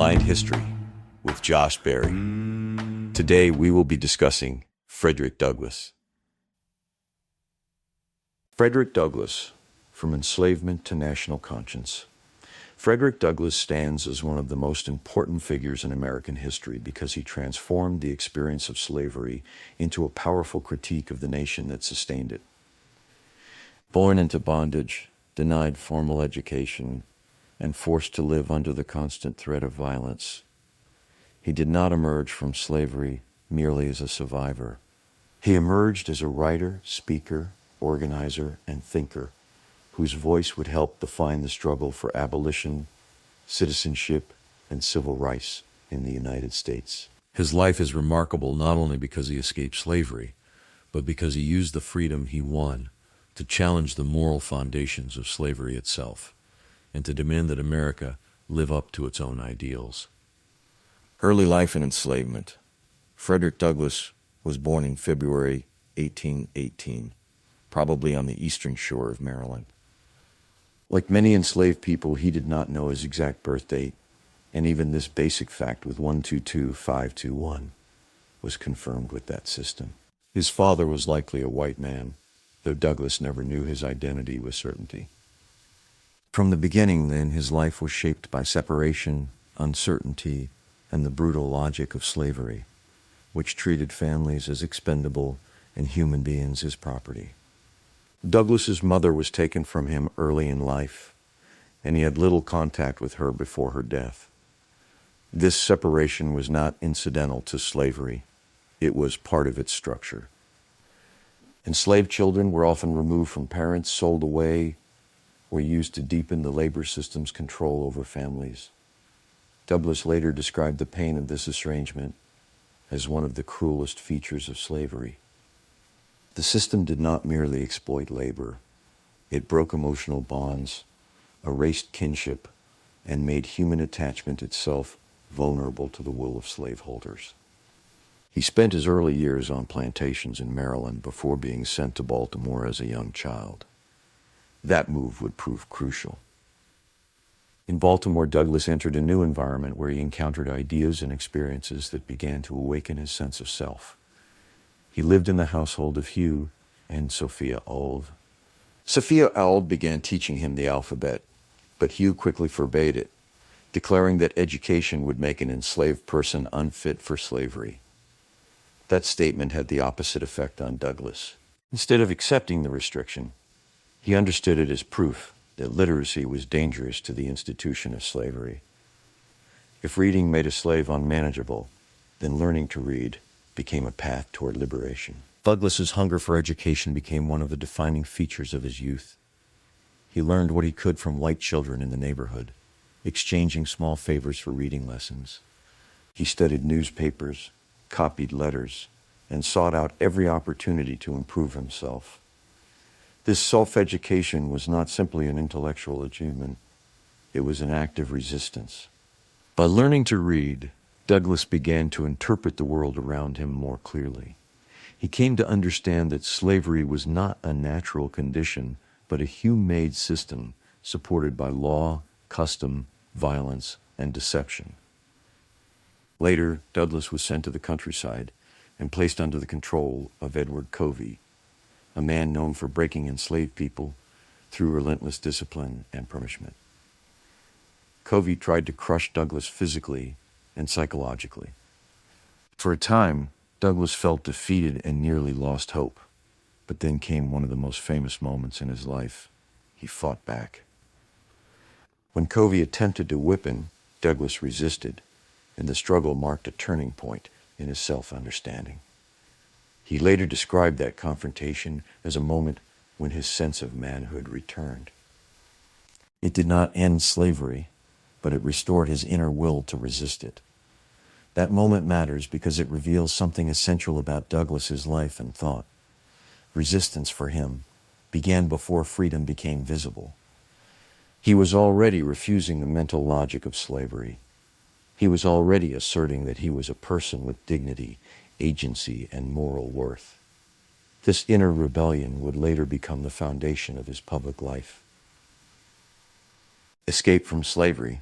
Rewind History with Josh Berry. Today we will be discussing Frederick Douglass. Frederick Douglass, from enslavement to national conscience. Frederick Douglass stands as one of the most important figures in American history because he transformed the experience of slavery into a powerful critique of the nation that sustained it. Born into bondage, denied formal education, and forced to live under the constant threat of violence, he did not emerge from slavery merely as a survivor. He emerged as a writer, speaker, organizer, and thinker whose voice would help define the struggle for abolition, citizenship, and civil rights in the United States. His life is remarkable not only because he escaped slavery, but because he used the freedom he won to challenge the moral foundations of slavery itself, and to demand that America live up to its own ideals. Early life and enslavement. Frederick Douglass was born in February 1818, probably on the eastern shore of Maryland. Like many enslaved people, he did not know his exact birth date, and even this basic fact with 122-521 was confirmed with that system. His father was likely a white man, though Douglass never knew his identity with certainty. From the beginning, then, his life was shaped by separation, uncertainty, and the brutal logic of slavery, which treated families as expendable and human beings as property. Douglass's mother was taken from him early in life, and he had little contact with her before her death. This separation was not incidental to slavery. It was part of its structure. Enslaved children were often removed from parents, sold away, or used to deepen the labor system's control over families. Douglass later described the pain of this estrangement as one of the cruelest features of slavery. The system did not merely exploit labor. It broke emotional bonds, erased kinship, and made human attachment itself vulnerable to the will of slaveholders. He spent his early years on plantations in Maryland before being sent to Baltimore as a young child. That move would prove crucial. In Baltimore, Douglass entered a new environment where he encountered ideas and experiences that began to awaken his sense of self. He lived in the household of Hugh and Sophia Auld. Sophia Auld began teaching him the alphabet, but Hugh quickly forbade it, declaring that education would make an enslaved person unfit for slavery. That statement had the opposite effect on Douglass. Instead of accepting the restriction, he understood it as proof that literacy was dangerous to the institution of slavery. If reading made a slave unmanageable, then learning to read became a path toward liberation. Douglass's hunger for education became one of the defining features of his youth. He learned what he could from white children in the neighborhood, exchanging small favors for reading lessons. He studied newspapers, copied letters, and sought out every opportunity to improve himself. This self-education was not simply an intellectual achievement. It was an act of resistance. By learning to read, Douglass began to interpret the world around him more clearly. He came to understand that slavery was not a natural condition, but a human-made system supported by law, custom, violence, and deception. Later, Douglass was sent to the countryside and placed under the control of Edward Covey, a man known for breaking enslaved people through relentless discipline and punishment. Covey tried to crush Douglass physically and psychologically. For a time, Douglass felt defeated and nearly lost hope, but then came one of the most famous moments in his life. He fought back. When Covey attempted to whip him, Douglass resisted, and the struggle marked a turning point in his self-understanding. He later described that confrontation as a moment when his sense of manhood returned. It did not end slavery, but it restored his inner will to resist it. That moment matters because it reveals something essential about Douglass's life and thought. Resistance for him began before freedom became visible. He was already refusing the mental logic of slavery. He was already asserting that he was a person with dignity, agency, and moral worth. This inner rebellion would later become the foundation of his public life. Escape from slavery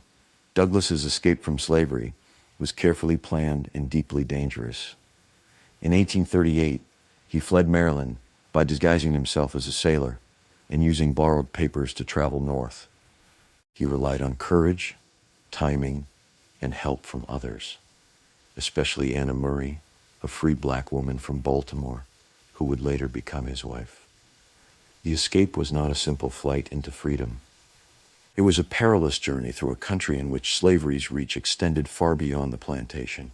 Douglass's escape from slavery was carefully planned and deeply dangerous. In 1838, he fled Maryland by disguising himself as a sailor and using borrowed papers to travel north. He relied on courage, timing, and help from others, especially Anna Murray, a free black woman from Baltimore, who would later become his wife. The escape was not a simple flight into freedom. It was a perilous journey through a country in which slavery's reach extended far beyond the plantation.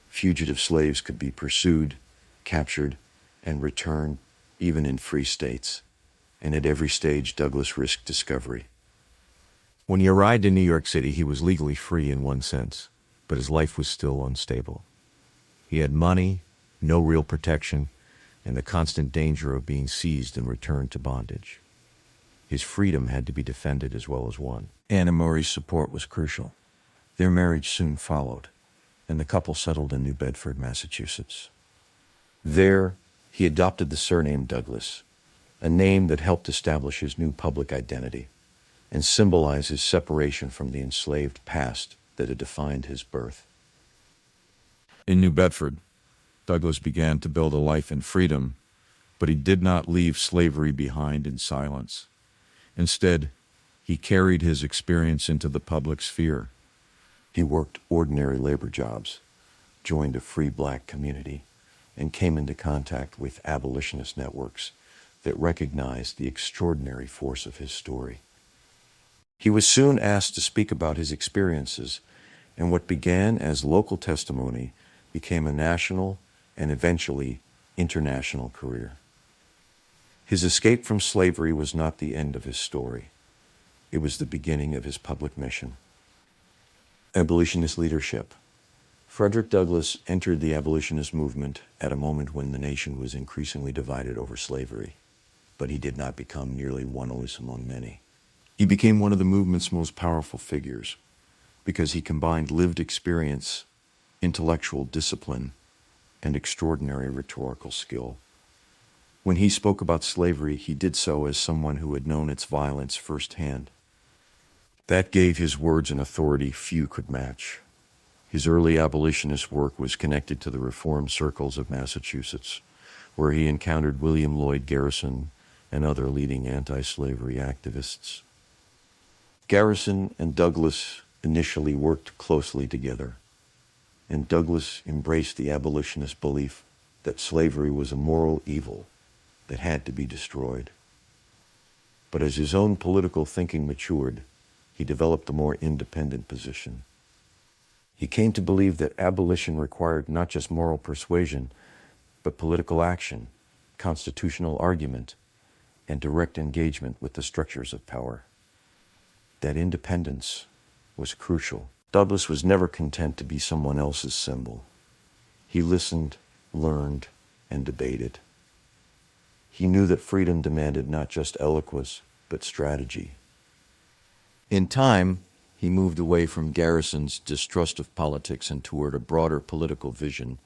Fugitive slaves could be pursued, captured, and returned, even in free states. And at every stage, Douglass risked discovery. When he arrived in New York City, he was legally free in one sense, but his life was still unstable. He had money, no real protection, and the constant danger of being seized and returned to bondage. His freedom had to be defended as well as won. Anna Murray's support was crucial. Their marriage soon followed, and the couple settled in New Bedford, Massachusetts. There, he adopted the surname Douglass, a name that helped establish his new public identity and symbolize his separation from the enslaved past that had defined his birth. In New Bedford, Douglass began to build a life in freedom, but he did not leave slavery behind in silence. Instead, he carried his experience into the public sphere. He worked ordinary labor jobs, joined a free black community, and came into contact with abolitionist networks that recognized the extraordinary force of his story. He was soon asked to speak about his experiences, and what began as local testimony became a national and eventually international career. His escape from slavery was not the end of his story. It was the beginning of his public mission. Abolitionist leadership. Frederick Douglass entered the abolitionist movement at a moment when the nation was increasingly divided over slavery, but he did not become merely one voice among many. He became one of the movement's most powerful figures because he combined lived experience, intellectual discipline, and extraordinary rhetorical skill. When he spoke about slavery, he did so as someone who had known its violence firsthand. That gave his words an authority few could match. His early abolitionist work was connected to the reform circles of Massachusetts, where he encountered William Lloyd Garrison and other leading anti-slavery activists. Garrison and Douglass initially worked closely together, and Douglass embraced the abolitionist belief that slavery was a moral evil that had to be destroyed. But as his own political thinking matured, he developed a more independent position. He came to believe that abolition required not just moral persuasion, but political action, constitutional argument, and direct engagement with the structures of power. That independence was crucial. Douglass was never content to be someone else's symbol. He listened, learned, and debated. He knew that freedom demanded not just eloquence, but strategy. In time, he moved away from Garrison's distrust of politics and toward a broader political vision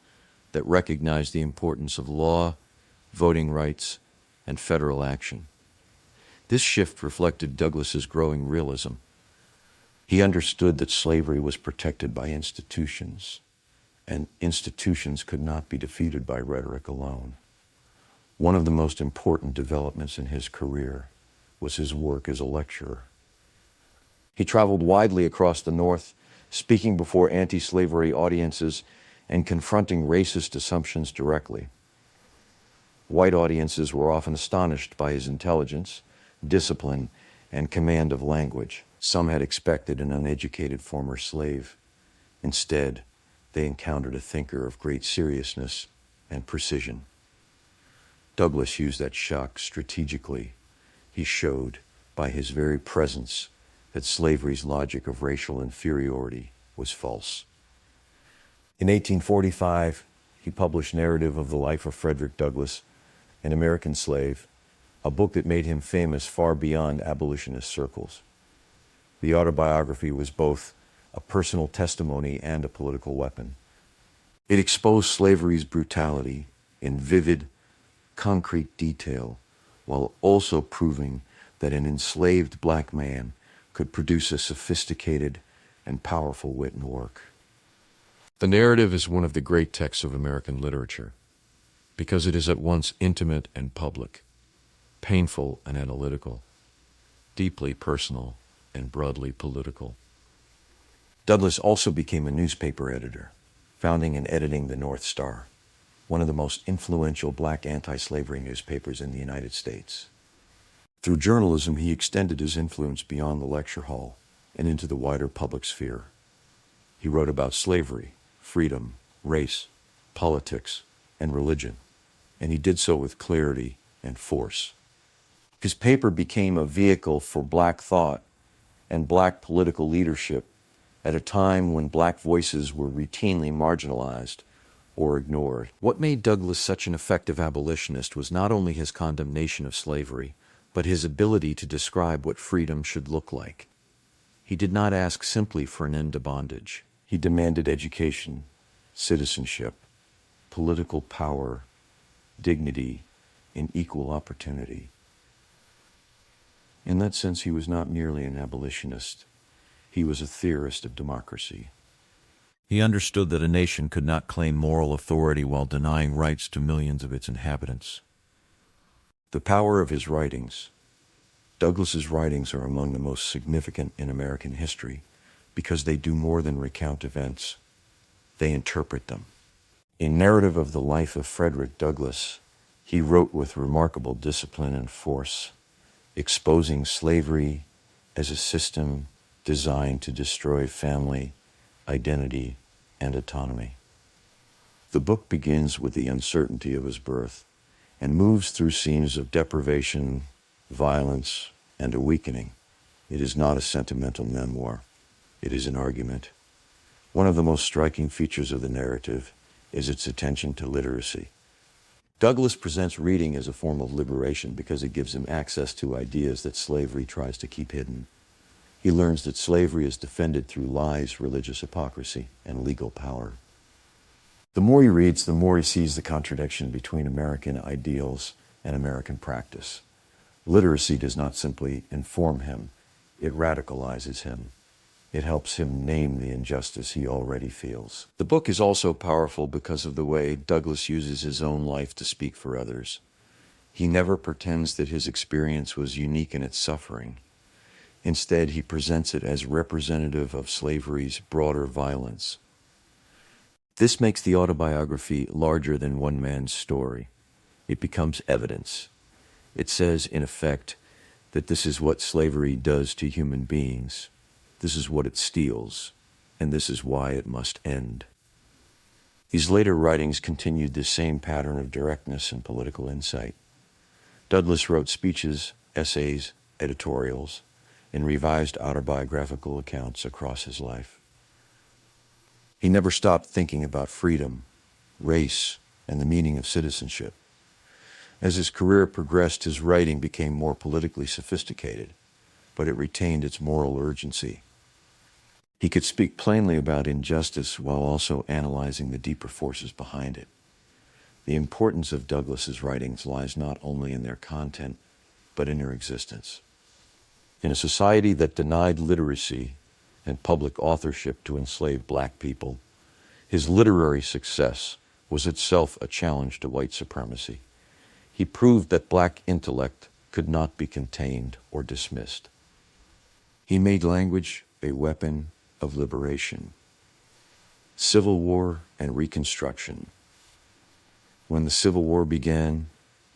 that recognized the importance of law, voting rights, and federal action. This shift reflected Douglass's growing realism. He understood that slavery was protected by institutions, and institutions could not be defeated by rhetoric alone. One of the most important developments in his career was his work as a lecturer. He traveled widely across the North, speaking before anti-slavery audiences and confronting racist assumptions directly. White audiences were often astonished by his intelligence, discipline, and command of language. Some had expected an uneducated former slave. Instead, they encountered a thinker of great seriousness and precision. Douglass used that shock strategically. He showed, by his very presence, that slavery's logic of racial inferiority was false. In 1845, he published Narrative of the Life of Frederick Douglass, an American Slave, a book that made him famous far beyond abolitionist circles. The autobiography was both a personal testimony and a political weapon. It exposed slavery's brutality in vivid, concrete detail, while also proving that an enslaved black man could produce a sophisticated, and powerful wit and work. The narrative is one of the great texts of American literature because it is at once intimate and public, painful and analytical, deeply personal and broadly political. Douglass also became a newspaper editor, founding and editing the North Star, one of the most influential black anti-slavery newspapers in the United States. Through journalism, he extended his influence beyond the lecture hall and into the wider public sphere. He wrote about slavery, freedom, race, politics, and religion, and he did so with clarity and force. His paper became a vehicle for black thought and black political leadership at a time when black voices were routinely marginalized or ignored. What made Douglass such an effective abolitionist was not only his condemnation of slavery, but his ability to describe what freedom should look like. He did not ask simply for an end to bondage. He demanded education, citizenship, political power, dignity, and equal opportunity. In that sense, he was not merely an abolitionist. He was a theorist of democracy. He understood that a nation could not claim moral authority while denying rights to millions of its inhabitants. The power of his writings. Douglass's writings are among the most significant in American history because they do more than recount events. They interpret them. In Narrative of the Life of Frederick Douglass, he wrote with remarkable discipline and force, exposing slavery as a system designed to destroy family, identity, and autonomy. The book begins with the uncertainty of his birth and moves through scenes of deprivation, violence, and a weakening. It is not a sentimental memoir. It is an argument. One of the most striking features of the narrative is its attention to literacy. Douglass presents reading as a form of liberation because it gives him access to ideas that slavery tries to keep hidden. He learns that slavery is defended through lies, religious hypocrisy, and legal power. The more he reads, the more he sees the contradiction between American ideals and American practice. Literacy does not simply inform him, it radicalizes him. It helps him name the injustice he already feels. The book is also powerful because of the way Douglass uses his own life to speak for others. He never pretends that his experience was unique in its suffering. Instead, he presents it as representative of slavery's broader violence. This makes the autobiography larger than one man's story. It becomes evidence. It says, in effect, that this is what slavery does to human beings. This is what it steals, and this is why it must end. His later writings continued this same pattern of directness and political insight. Douglass wrote speeches, essays, editorials, and revised autobiographical accounts across his life. He never stopped thinking about freedom, race, and the meaning of citizenship. As his career progressed, his writing became more politically sophisticated, but it retained its moral urgency. He could speak plainly about injustice while also analyzing the deeper forces behind it. The importance of Douglass's writings lies not only in their content, but in their existence. In a society that denied literacy and public authorship to enslaved black people, his literary success was itself a challenge to white supremacy. He proved that black intellect could not be contained or dismissed. He made language a weapon of liberation. Civil War and Reconstruction. When the Civil War began,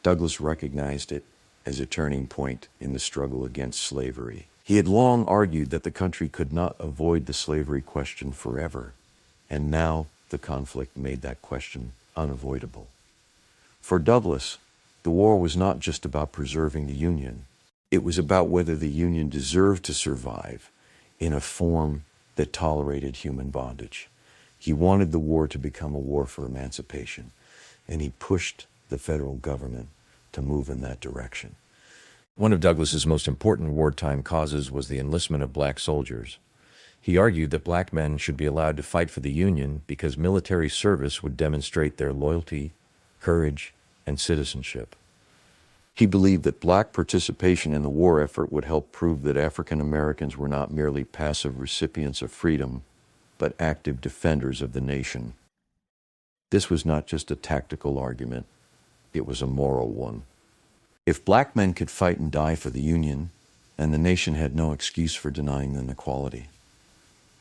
Douglass recognized it as a turning point in the struggle against slavery. He had long argued that the country could not avoid the slavery question forever, and now the conflict made that question unavoidable. For Douglass, the war was not just about preserving the Union. It was about whether the Union deserved to survive in a form that tolerated human bondage. He wanted the war to become a war for emancipation, and he pushed the federal government to move in that direction. One of Douglass's most important wartime causes was the enlistment of black soldiers. He argued that black men should be allowed to fight for the Union because military service would demonstrate their loyalty, courage, and citizenship. He believed that black participation in the war effort would help prove that African Americans were not merely passive recipients of freedom, but active defenders of the nation. This was not just a tactical argument, it was a moral one. If black men could fight and die for the Union, then the nation had no excuse for denying them equality.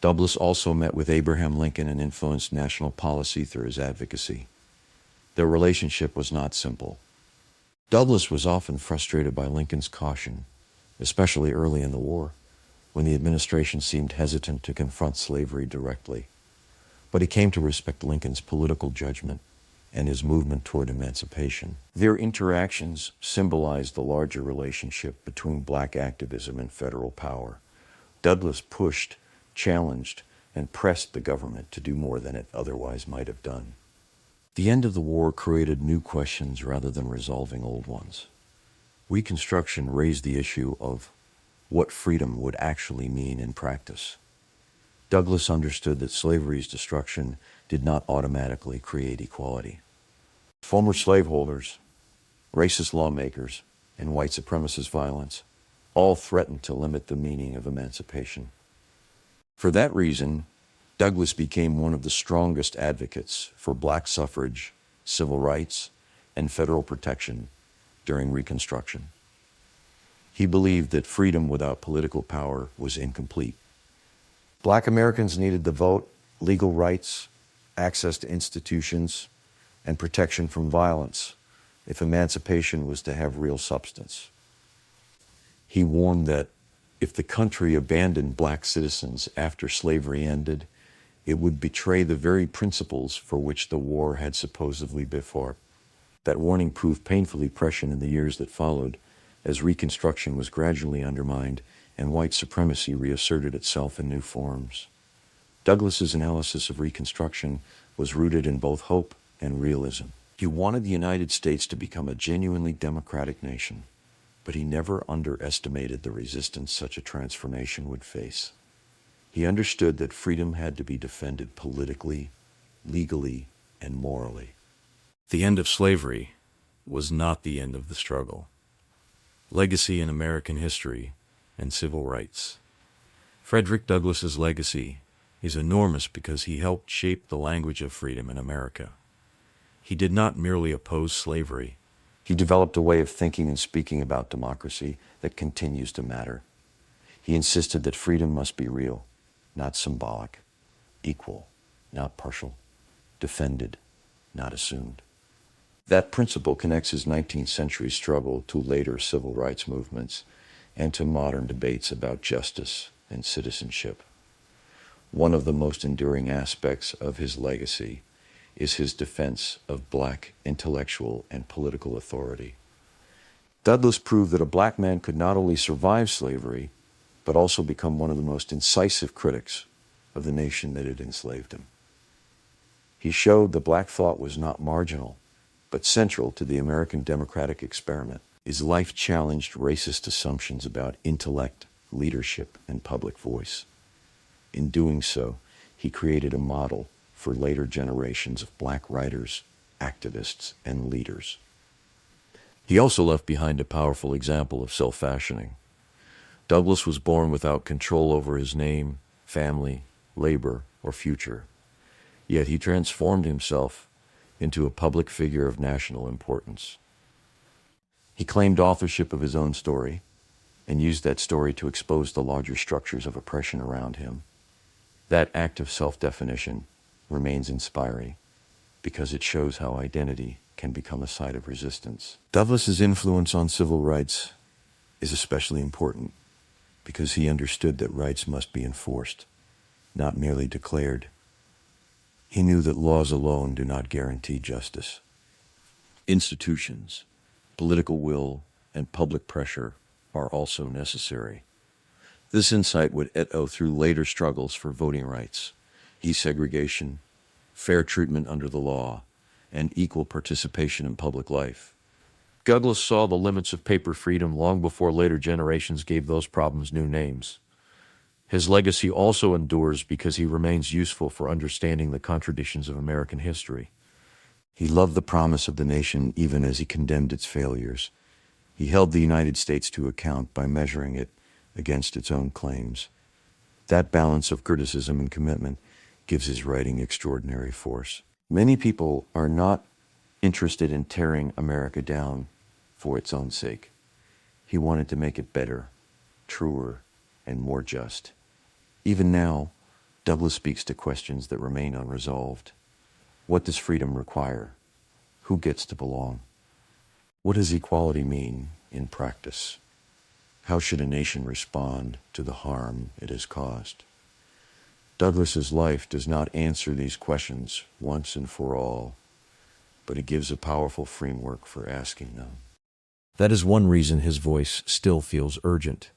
Douglass also met with Abraham Lincoln and influenced national policy through his advocacy. Their relationship was not simple. Douglass was often frustrated by Lincoln's caution, especially early in the war, when the administration seemed hesitant to confront slavery directly. But he came to respect Lincoln's political judgment and his movement toward emancipation. Their interactions symbolized the larger relationship between black activism and federal power. Douglass pushed, challenged, and pressed the government to do more than it otherwise might have done. The end of the war created new questions rather than resolving old ones. Reconstruction raised the issue of what freedom would actually mean in practice. Douglass understood that slavery's destruction did not automatically create equality. Former slaveholders, racist lawmakers, and white supremacist violence all threatened to limit the meaning of emancipation. For that reason, Douglass became one of the strongest advocates for black suffrage, civil rights, and federal protection during Reconstruction. He believed that freedom without political power was incomplete. Black Americans needed the vote, legal rights, access to institutions, and protection from violence if emancipation was to have real substance. He warned that if the country abandoned black citizens after slavery ended, it would betray the very principles for which the war had supposedly been fought. That warning proved painfully prescient in the years that followed, as Reconstruction was gradually undermined and white supremacy reasserted itself in new forms. Douglass's analysis of Reconstruction was rooted in both hope and realism. He wanted the United States to become a genuinely democratic nation, but he never underestimated the resistance such a transformation would face. He understood that freedom had to be defended politically, legally, and morally. The end of slavery was not the end of the struggle. Legacy in American history and civil rights. Frederick Douglass's legacy is enormous because he helped shape the language of freedom in America. He did not merely oppose slavery. He developed a way of thinking and speaking about democracy that continues to matter. He insisted that freedom must be real, not symbolic, equal, not partial, defended, not assumed. That principle connects his 19th century struggle to later civil rights movements and to modern debates about justice and citizenship. One of the most enduring aspects of his legacy is his defense of black intellectual and political authority. Douglass proved that a black man could not only survive slavery, but also become one of the most incisive critics of the nation that had enslaved him. He showed that black thought was not marginal, but central to the American democratic experiment. His life challenged racist assumptions about intellect, leadership, and public voice. In doing so, he created a model for later generations of black writers, activists, and leaders. He also left behind a powerful example of self-fashioning. Douglass was born without control over his name, family, labor, or future. Yet he transformed himself into a public figure of national importance. He claimed authorship of his own story and used that story to expose the larger structures of oppression around him. That act of self-definition remains inspiring because it shows how identity can become a site of resistance. Douglass's influence on civil rights is especially important because he understood that rights must be enforced, not merely declared. He knew that laws alone do not guarantee justice. Institutions, political will, and public pressure are also necessary. This insight would echo through later struggles for voting rights, desegregation, fair treatment under the law, and equal participation in public life. Douglass saw the limits of paper freedom long before later generations gave those problems new names. His legacy also endures because he remains useful for understanding the contradictions of American history. He loved the promise of the nation even as he condemned its failures. He held the United States to account by measuring it against its own claims. That balance of criticism and commitment gives his writing extraordinary force. Many people are not interested in tearing America down for its own sake. He wanted to make it better, truer, and more just. Even now, Douglass speaks to questions that remain unresolved. What does freedom require? Who gets to belong? What does equality mean in practice? How should a nation respond to the harm it has caused? Douglass's life does not answer these questions once and for all, but it gives a powerful framework for asking them. That is one reason his voice still feels urgent.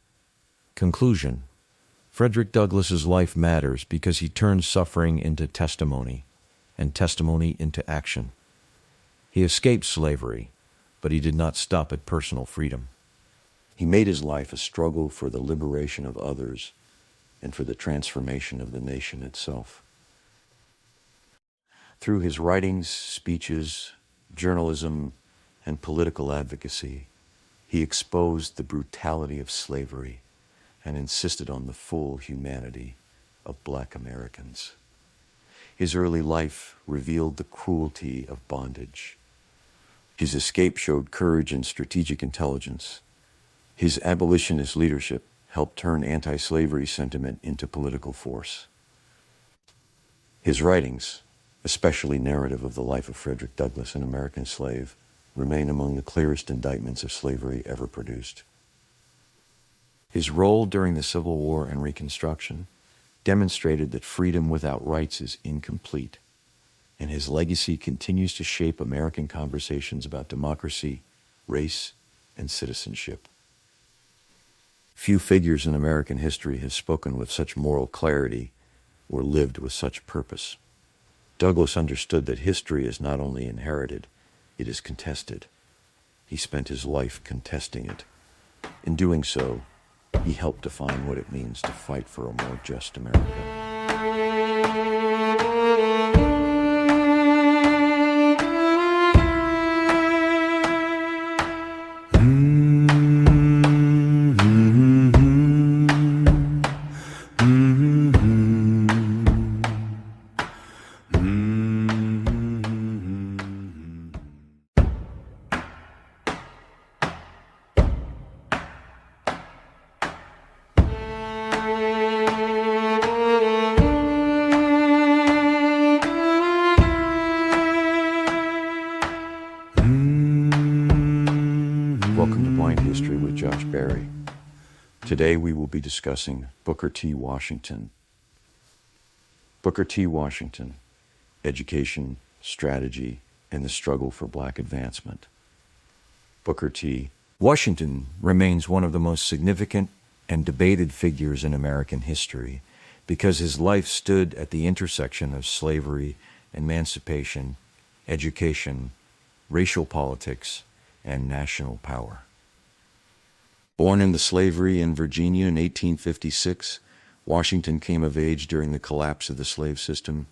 Conclusion. Frederick Douglass's life matters because he turned suffering into testimony, and testimony into action. He escaped slavery, but he did not stop at personal freedom. He made his life a struggle for the liberation of others and for the transformation of the nation itself. Through his writings, speeches, journalism, and political advocacy, he exposed the brutality of slavery and insisted on the full humanity of Black Americans. His early life revealed the cruelty of bondage. His escape showed courage and strategic intelligence. His abolitionist leadership helped turn anti-slavery sentiment into political force. His writings, especially narrative of the life of Frederick Douglass, an American slave, remain among the clearest indictments of slavery ever produced. His role during the Civil War and Reconstruction demonstrated that freedom without rights is incomplete, and his legacy continues to shape American conversations about democracy, race, and citizenship. Few figures in American history have spoken with such moral clarity or lived with such purpose. Douglass understood that history is not only inherited, it is contested. He spent his life contesting it. In doing so, he helped define what it means to fight for a more just America. Welcome to Blind History with Josh Barry. Today we will be discussing Booker T. Washington. Booker T. Washington, Education, Strategy, and the Struggle for Black Advancement. Booker T. Washington remains one of the most significant and debated figures in American history because his life stood at the intersection of slavery, emancipation, education, racial politics, and national power. Born into slavery in Virginia in 1856, Washington came of age during the collapse of the slave system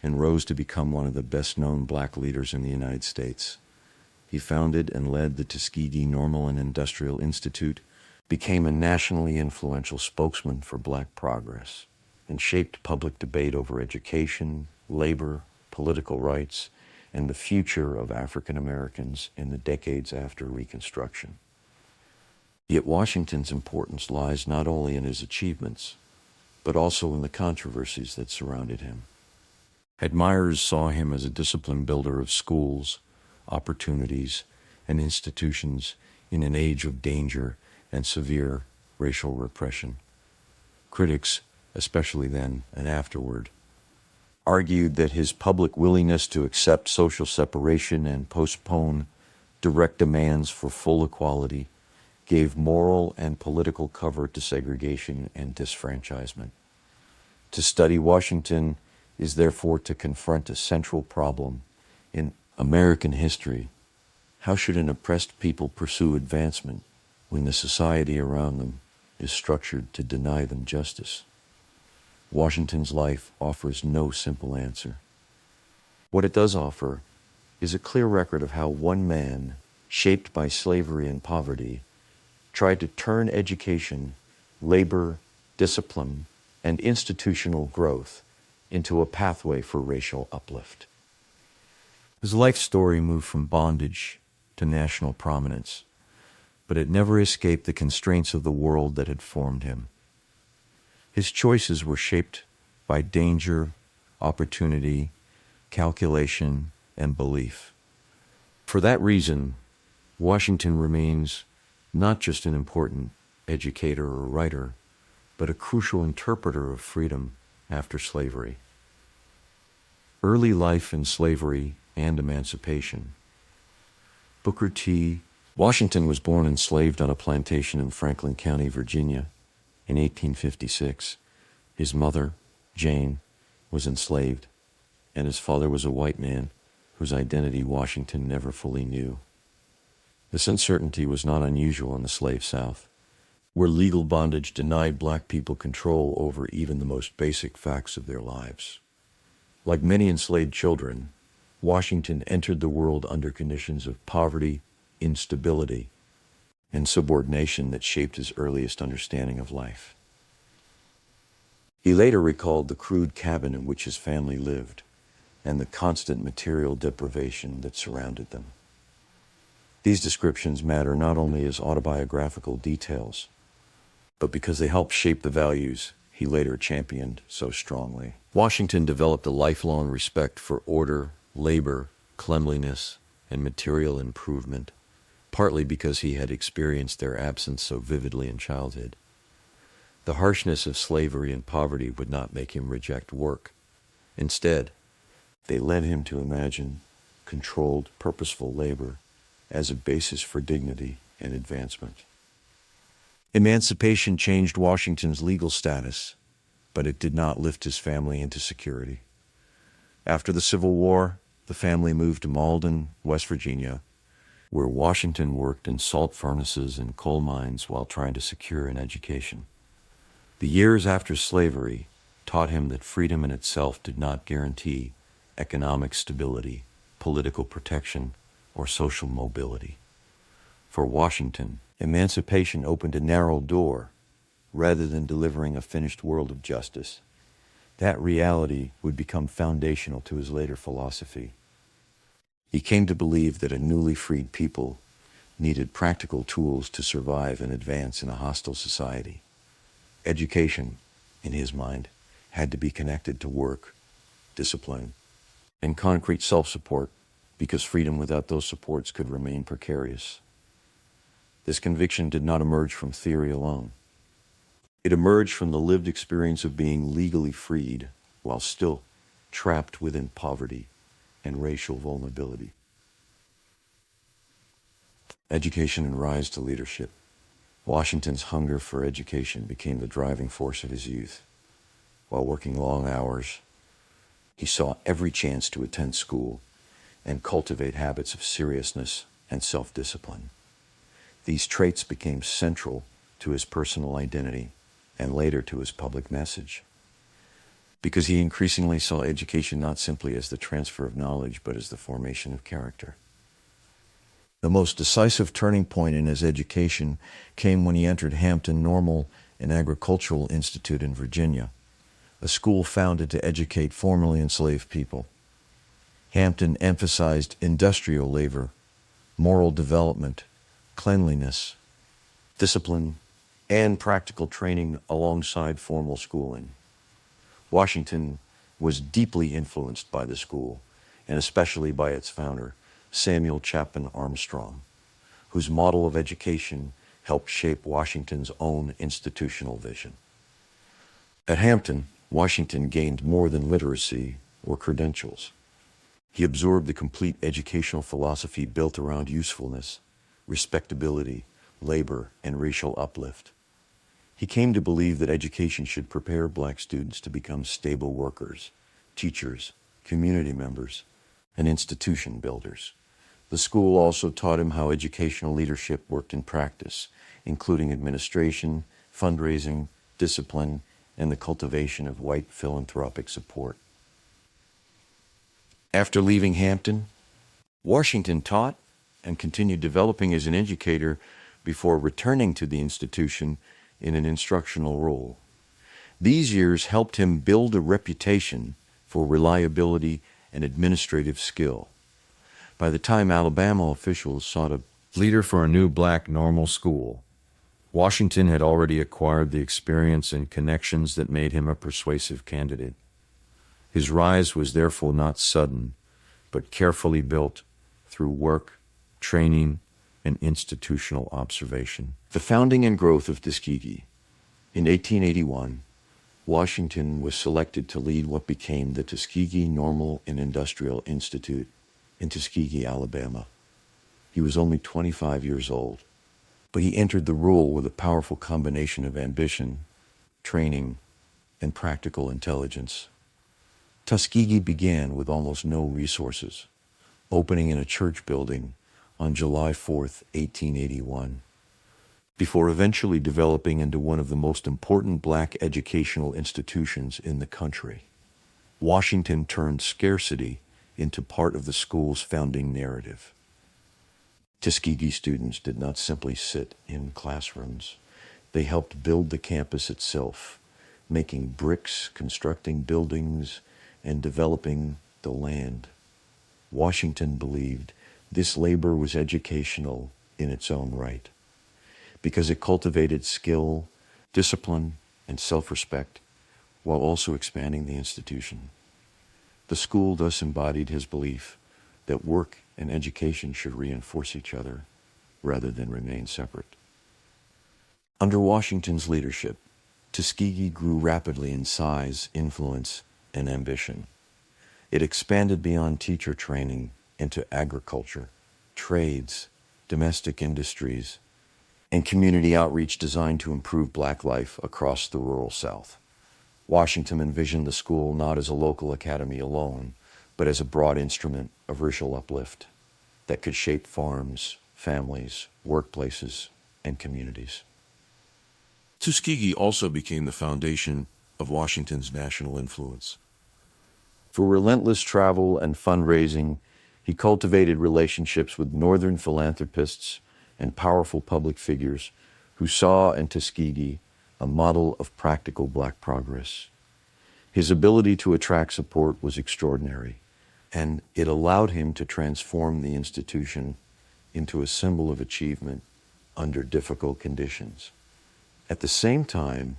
and rose to become one of the best-known black leaders in the United States. He founded and led the Tuskegee Normal and Industrial Institute, became a nationally influential spokesman for black progress, and shaped public debate over education, labor, political rights, and the future of African Americans in the decades after Reconstruction. Yet Washington's importance lies not only in his achievements, but also in the controversies that surrounded him. Admirers saw him as a disciplined builder of schools, opportunities, and institutions in an age of danger and severe racial repression. Critics, especially then and afterward, argued that his public willingness to accept social separation and postpone direct demands for full equality gave moral and political cover to segregation and disfranchisement. To study Washington is therefore to confront a central problem in American history. How should an oppressed people pursue advancement when the society around them is structured to deny them justice? Washington's life offers no simple answer. What it does offer is a clear record of how one man shaped by slavery and poverty, tried to turn education, labor, discipline, and institutional growth into a pathway for racial uplift. His life story moved from bondage to national prominence, but it never escaped the constraints of the world that had formed him. His choices were shaped by danger, opportunity, calculation, and belief. For that reason, Washington remains not just an important educator or writer, but a crucial interpreter of freedom after slavery. Early life in slavery and emancipation. Booker T. Washington was born enslaved on a plantation in Franklin County, Virginia, in 1856. His mother, Jane, was enslaved, and his father was a white man whose identity Washington never fully knew. This uncertainty was not unusual in the slave South, where legal bondage denied black people control over even the most basic facts of their lives. Like many enslaved children, Washington entered the world under conditions of poverty, instability, and subordination that shaped his earliest understanding of life. He later recalled the crude cabin in which his family lived and the constant material deprivation that surrounded them. These descriptions matter not only as autobiographical details, but because they help shape the values he later championed so strongly. Washington developed a lifelong respect for order, labor, cleanliness, and material improvement, partly because he had experienced their absence so vividly in childhood. The harshness of slavery and poverty would not make him reject work. Instead, they led him to imagine controlled, purposeful labor as a basis for dignity and advancement. Emancipation changed Washington's legal status, but it did not lift his family into security. After the Civil War, the family moved to Malden, West Virginia, where Washington worked in salt furnaces and coal mines while trying to secure an education. The years after slavery taught him that freedom in itself did not guarantee economic stability, political protection, or social mobility. For Washington, emancipation opened a narrow door rather than delivering a finished world of justice. That reality would become foundational to his later philosophy. He came to believe that a newly freed people needed practical tools to survive and advance in a hostile society. Education, in his mind, had to be connected to work, discipline, and concrete self-support, because freedom without those supports could remain precarious. This conviction did not emerge from theory alone. It emerged from the lived experience of being legally freed while still trapped within poverty and racial vulnerability. Education and rise to leadership. Washington's hunger for education became the driving force of his youth. While working long hours, he saw every chance to attend school and cultivate habits of seriousness and self-discipline. These traits became central to his personal identity and later to his public message, because he increasingly saw education not simply as the transfer of knowledge, but as the formation of character. The most decisive turning point in his education came when he entered Hampton Normal and Agricultural Institute in Virginia, a school founded to educate formerly enslaved people. Hampton emphasized industrial labor, moral development, cleanliness, discipline, and practical training alongside formal schooling. Washington was deeply influenced by the school, and especially by its founder, Samuel Chapman Armstrong, whose model of education helped shape Washington's own institutional vision. At Hampton, Washington gained more than literacy or credentials. He absorbed the complete educational philosophy built around usefulness, respectability, labor, and racial uplift. He came to believe that education should prepare black students to become stable workers, teachers, community members, and institution builders. The school also taught him how educational leadership worked in practice, including administration, fundraising, discipline, and the cultivation of white philanthropic support. After leaving Hampton, Washington taught and continued developing as an educator before returning to the institution in an instructional role. These years helped him build a reputation for reliability and administrative skill. By the time Alabama officials sought a Leader for a new black normal school, Washington had already acquired the experience and connections that made him a persuasive candidate. His rise was therefore not sudden, but carefully built through work, training, and institutional observation. The founding and growth of Tuskegee. In 1881, Washington was selected to lead what became the Tuskegee Normal and Industrial Institute in Tuskegee, Alabama. He was only 25 years old, but he entered the role with a powerful combination of ambition, training, and practical intelligence. Tuskegee began with almost no resources, opening in a church building on July 4th, 1881, before eventually developing into one of the most important black educational institutions in the country. Washington turned scarcity into part of the school's founding narrative. Tuskegee students did not simply sit in classrooms. They helped build the campus itself, making bricks, constructing buildings, and developing the land. Washington believed this labor was educational in its own right, because it cultivated skill, discipline, and self-respect, while also expanding the institution. The school thus embodied his belief that work and education should reinforce each other rather than remain separate. Under Washington's leadership, Tuskegee grew rapidly in size, influence, and ambition. It expanded beyond teacher training into agriculture, trades, domestic industries, and community outreach designed to improve black life across the rural South. Washington envisioned the school not as a local academy alone, but as a broad instrument of racial uplift that could shape farms, families, workplaces, and communities. Tuskegee also became the foundation of Washington's national influence. Through relentless travel and fundraising, he cultivated relationships with northern philanthropists and powerful public figures who saw in Tuskegee a model of practical black progress. His ability to attract support was extraordinary, and it allowed him to transform the institution into a symbol of achievement under difficult conditions. At the same time,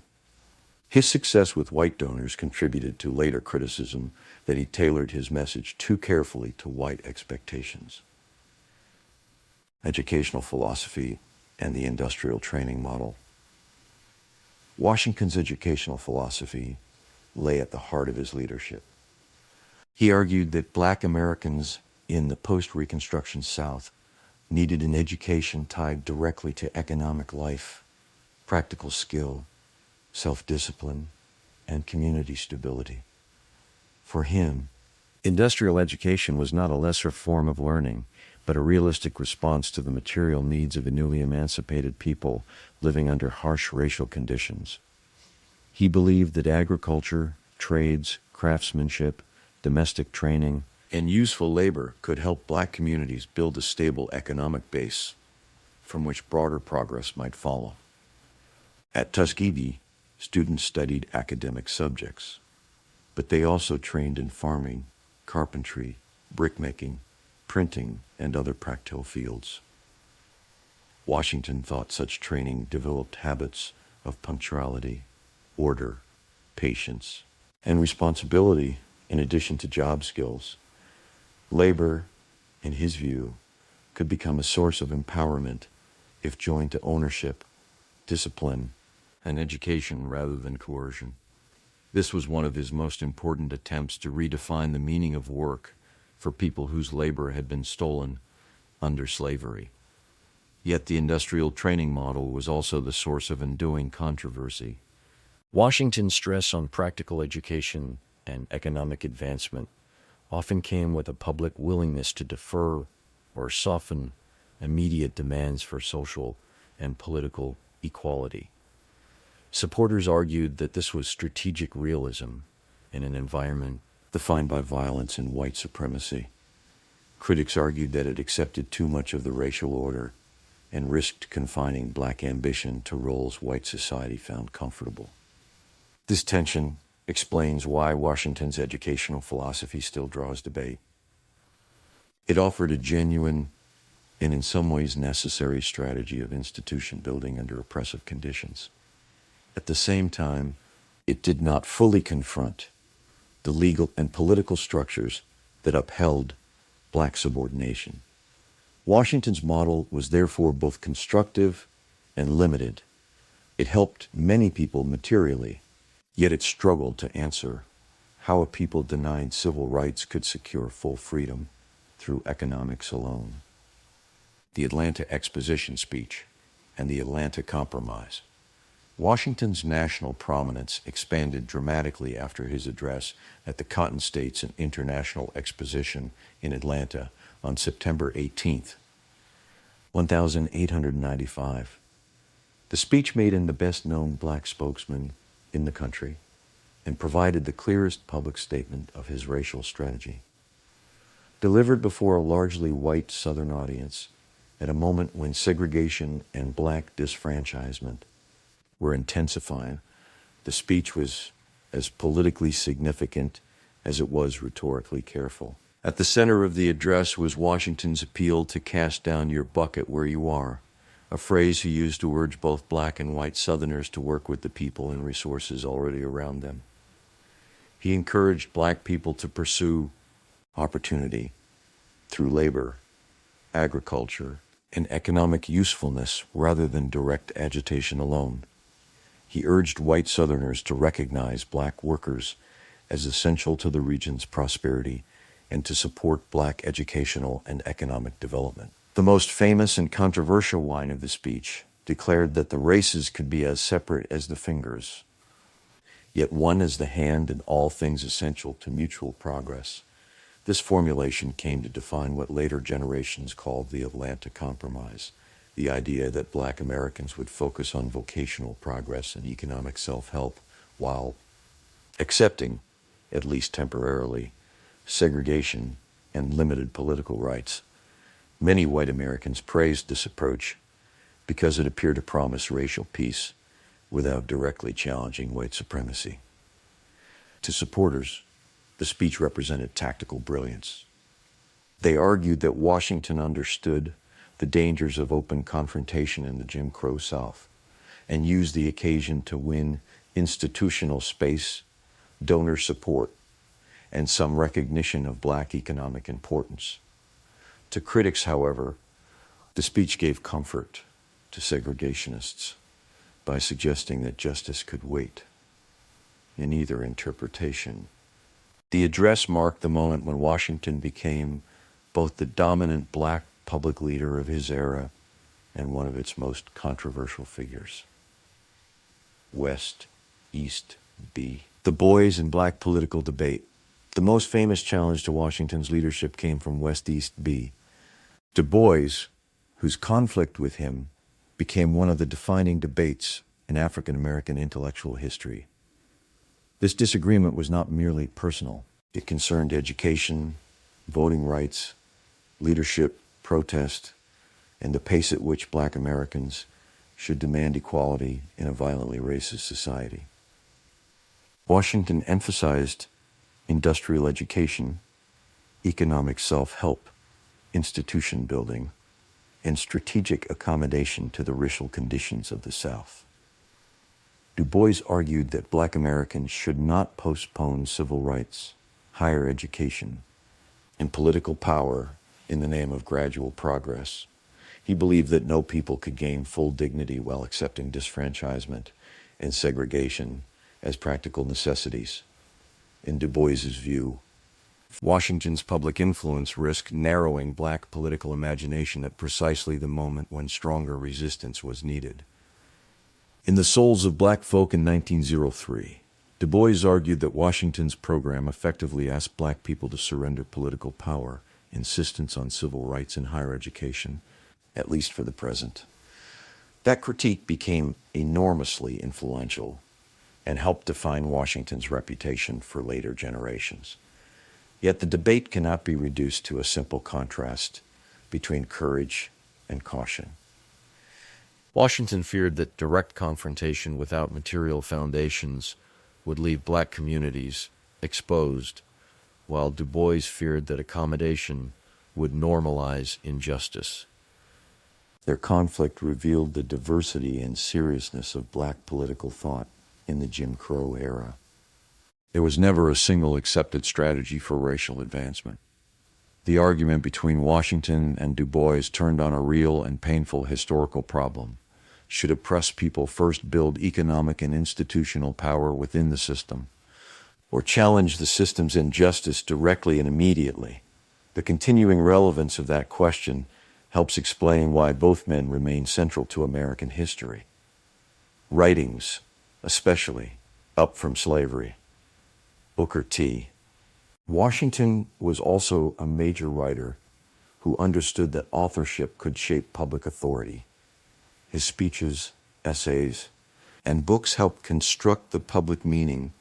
his success with white donors contributed to later criticism that he tailored his message too carefully to white expectations. Educational philosophy and the industrial training model. Washington's educational philosophy lay at the heart of his leadership. He argued that black Americans in the post-Reconstruction South needed an education tied directly to economic life, practical skill, self-discipline, and community stability. For him, industrial education was not a lesser form of learning, but a realistic response to the material needs of the newly emancipated people living under harsh racial conditions. He believed that agriculture, trades, craftsmanship, domestic training, and useful labor could help black communities build a stable economic base from which broader progress might follow. At Tuskegee, students studied academic subjects, but they also trained in farming, carpentry, brickmaking, printing, and other practical fields. Washington thought such training developed habits of punctuality, order, patience, and responsibility in addition to job skills. Labor, in his view, could become a source of empowerment if joined to ownership, discipline, and education rather than coercion. This was one of his most important attempts to redefine the meaning of work for people whose labor had been stolen under slavery. Yet the industrial training model was also the source of enduring controversy. Washington's stress on practical education and economic advancement often came with a public willingness to defer or soften immediate demands for social and political equality. Supporters argued that this was strategic realism in an environment defined by violence and white supremacy. Critics argued that it accepted too much of the racial order and risked confining black ambition to roles white society found comfortable. This tension explains why Washington's educational philosophy still draws debate. It offered a genuine and in some ways necessary strategy of institution building under oppressive conditions. At the same time, it did not fully confront the legal and political structures that upheld black subordination. Washington's model was therefore both constructive and limited. It helped many people materially, yet it struggled to answer how a people denied civil rights could secure full freedom through economics alone. The Atlanta Exposition Speech and the Atlanta Compromise. Washington's national prominence expanded dramatically after his address at the Cotton States and International Exposition in Atlanta on September 18, 1895. The speech made him the best-known black spokesman in the country and provided the clearest public statement of his racial strategy. Delivered before a largely white Southern audience at a moment when segregation and black disfranchisement were intensifying, the speech was as politically significant as it was rhetorically careful. At the center of the address was Washington's appeal to cast down your bucket where you are, a phrase he used to urge both black and white Southerners to work with the people and resources already around them. He encouraged black people to pursue opportunity through labor, agriculture, and economic usefulness rather than direct agitation alone. He urged white Southerners to recognize black workers as essential to the region's prosperity and to support black educational and economic development. The most famous and controversial line of the speech declared that the races could be as separate as the fingers, yet one as the hand in all things essential to mutual progress. This formulation came to define what later generations called the Atlanta Compromise, the idea that black Americans would focus on vocational progress and economic self-help while accepting, at least temporarily, segregation and limited political rights. Many white Americans praised this approach because it appeared to promise racial peace without directly challenging white supremacy. To supporters, the speech represented tactical brilliance. They argued that Washington understood the dangers of open confrontation in the Jim Crow South and used the occasion to win institutional space, donor support, and some recognition of black economic importance. To critics, however, the speech gave comfort to segregationists by suggesting that justice could wait in either interpretation. The address marked the moment when Washington became both the dominant black public leader of his era and one of its most controversial figures. West, East, B. The boys in black political debate. The most famous challenge to Washington's leadership came from West-East B. Dubois, whose conflict with him became one of the defining debates in African American intellectual history. This disagreement was not merely personal. It concerned education, voting rights, leadership, protest, and the pace at which black Americans should demand equality in a violently racist society. Washington emphasized industrial education, economic self-help, institution building, and strategic accommodation to the racial conditions of the South. Du Bois argued that black Americans should not postpone civil rights, higher education, and political power in the name of gradual progress. He believed that no people could gain full dignity while accepting disfranchisement and segregation as practical necessities. In Du Bois's view, Washington's public influence risked narrowing black political imagination at precisely the moment when stronger resistance was needed. In The Souls of Black Folk in 1903, Du Bois argued that Washington's program effectively asked black people to surrender political power, insistence on civil rights and higher education, at least for the present. That critique became enormously influential and helped define Washington's reputation for later generations. Yet the debate cannot be reduced to a simple contrast between courage and caution. Washington feared that direct confrontation without material foundations would leave black communities exposed, while Dubois feared that accommodation would normalize injustice. Their conflict revealed the diversity and seriousness of black political thought in the Jim Crow era. There was never a single accepted strategy for racial advancement. The argument between Washington and Dubois turned on a real and painful historical problem. Should oppressed people first build economic and institutional power within the system, or challenge the system's injustice directly and immediately? The continuing relevance of that question helps explain why both men remain central to American history. Writings, especially Up from Slavery, Booker T. Washington was also a major writer who understood that authorship could shape public authority. His speeches, essays, and books helped construct the public meaning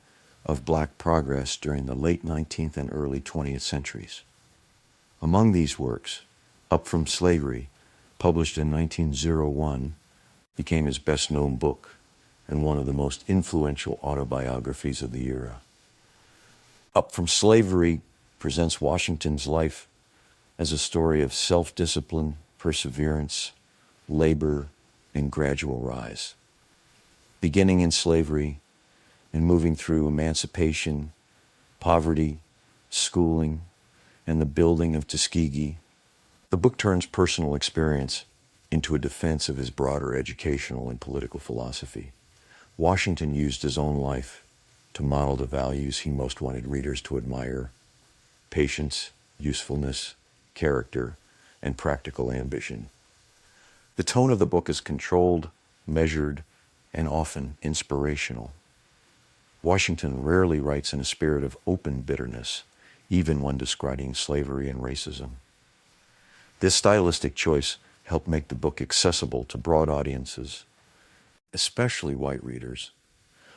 of black progress during the late 19th and early 20th centuries. Among these works, Up from Slavery, published in 1901, became his best-known book and one of the most influential autobiographies of the era. Up from Slavery presents Washington's life as a story of self-discipline, perseverance, labor, and gradual rise. Beginning in slavery and moving through emancipation, poverty, schooling, and the building of Tuskegee, the book turns personal experience into a defense of his broader educational and political philosophy. Washington used his own life to model the values he most wanted readers to admire: patience, usefulness, character, and practical ambition. The tone of the book is controlled, measured, and often inspirational. Washington rarely writes in a spirit of open bitterness, even when describing slavery and racism. This stylistic choice helped make the book accessible to broad audiences, especially white readers,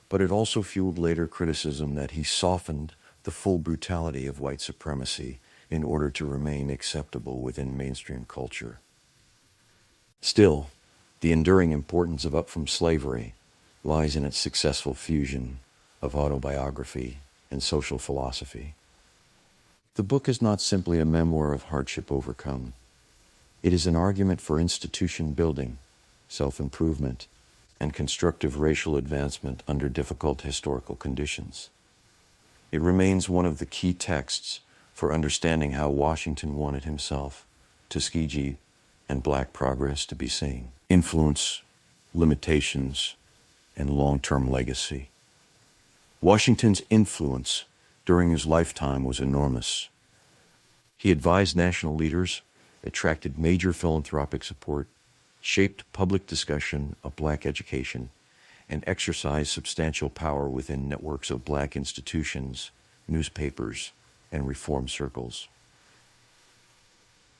but it also fueled later criticism that he softened the full brutality of white supremacy in order to remain acceptable within mainstream culture. Still, the enduring importance of Up from Slavery lies in its successful fusion of autobiography and social philosophy. The book is not simply a memoir of hardship overcome. It is an argument for institution building, self-improvement, and constructive racial advancement under difficult historical conditions. It remains one of the key texts for understanding how Washington wanted himself, Tuskegee, and black progress to be seen. Influence, limitations, and long-term legacy. Washington's influence during his lifetime was enormous. He advised national leaders, attracted major philanthropic support, shaped public discussion of black education, and exercised substantial power within networks of black institutions, newspapers, and reform circles.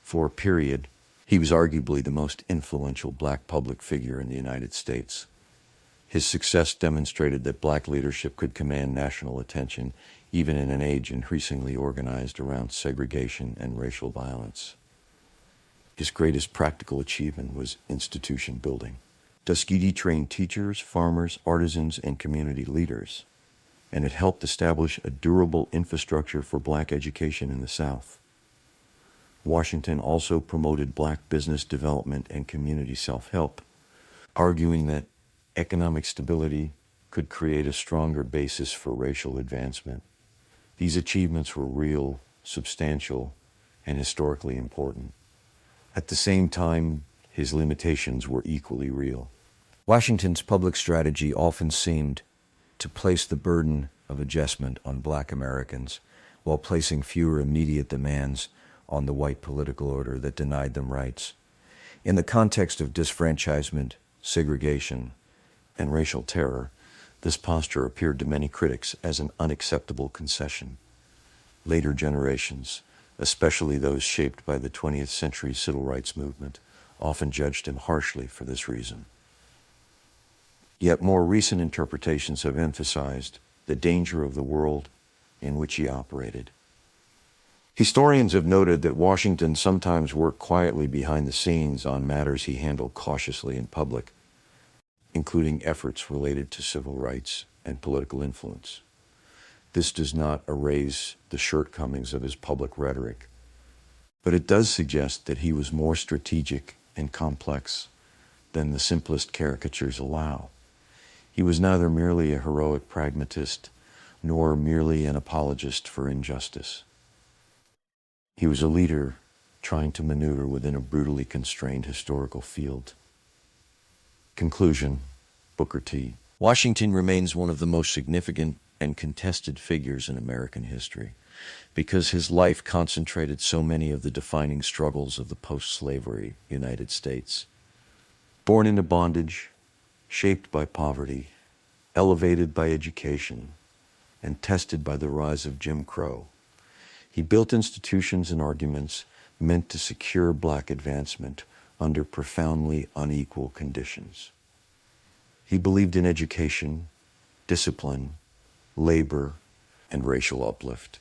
For a period, he was arguably the most influential black public figure in the United States. His success demonstrated that black leadership could command national attention, even in an age increasingly organized around segregation and racial violence. His greatest practical achievement was institution building. Tuskegee trained teachers, farmers, artisans, and community leaders, and it helped establish a durable infrastructure for black education in the South. Washington also promoted black business development and community self-help, arguing that economic stability could create a stronger basis for racial advancement. These achievements were real, substantial, and historically important. At the same time, his limitations were equally real. Washington's public strategy often seemed to place the burden of adjustment on black Americans while placing fewer immediate demands on the white political order that denied them rights. In the context of disfranchisement, segregation, and racial terror, this posture appeared to many critics as an unacceptable concession. Later generations, especially those shaped by the 20th century civil rights movement, often judged him harshly for this reason. Yet more recent interpretations have emphasized the danger of the world in which he operated. Historians have noted that Washington sometimes worked quietly behind the scenes on matters he handled cautiously in public, including efforts related to civil rights and political influence. This does not erase the shortcomings of his public rhetoric, but it does suggest that he was more strategic and complex than the simplest caricatures allow. He was neither merely a heroic pragmatist nor merely an apologist for injustice. He was a leader trying to maneuver within a brutally constrained historical field. Conclusion, Booker T. Washington remains one of the most significant and contested figures in American history because his life concentrated so many of the defining struggles of the post-slavery United States. Born into bondage, shaped by poverty, elevated by education, and tested by the rise of Jim Crow, he built institutions and arguments meant to secure black advancement under profoundly unequal conditions. He believed in education, discipline, labor, and racial uplift,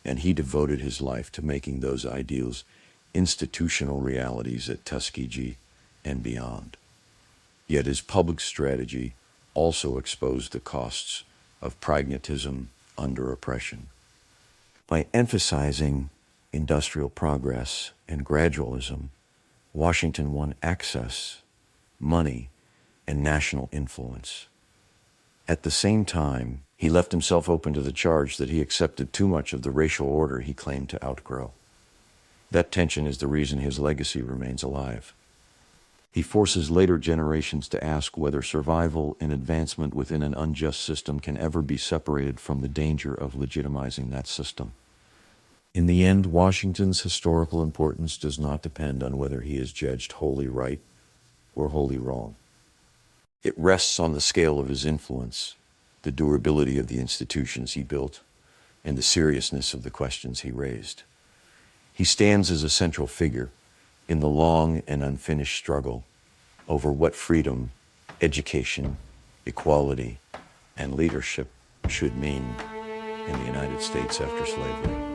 and he devoted his life to making those ideals institutional realities at Tuskegee and beyond. Yet his public strategy also exposed the costs of pragmatism under oppression. By emphasizing industrial progress and gradualism, Washington won access, money, and national influence. At the same time, he left himself open to the charge that he accepted too much of the racial order he claimed to outgrow. That tension is the reason his legacy remains alive. He forces later generations to ask whether survival and advancement within an unjust system can ever be separated from the danger of legitimizing that system. In the end, Washington's historical importance does not depend on whether he is judged wholly right or wholly wrong. It rests on the scale of his influence, the durability of the institutions he built, and the seriousness of the questions he raised. He stands as a central figure in the long and unfinished struggle over what freedom, education, equality, and leadership should mean in the United States after slavery.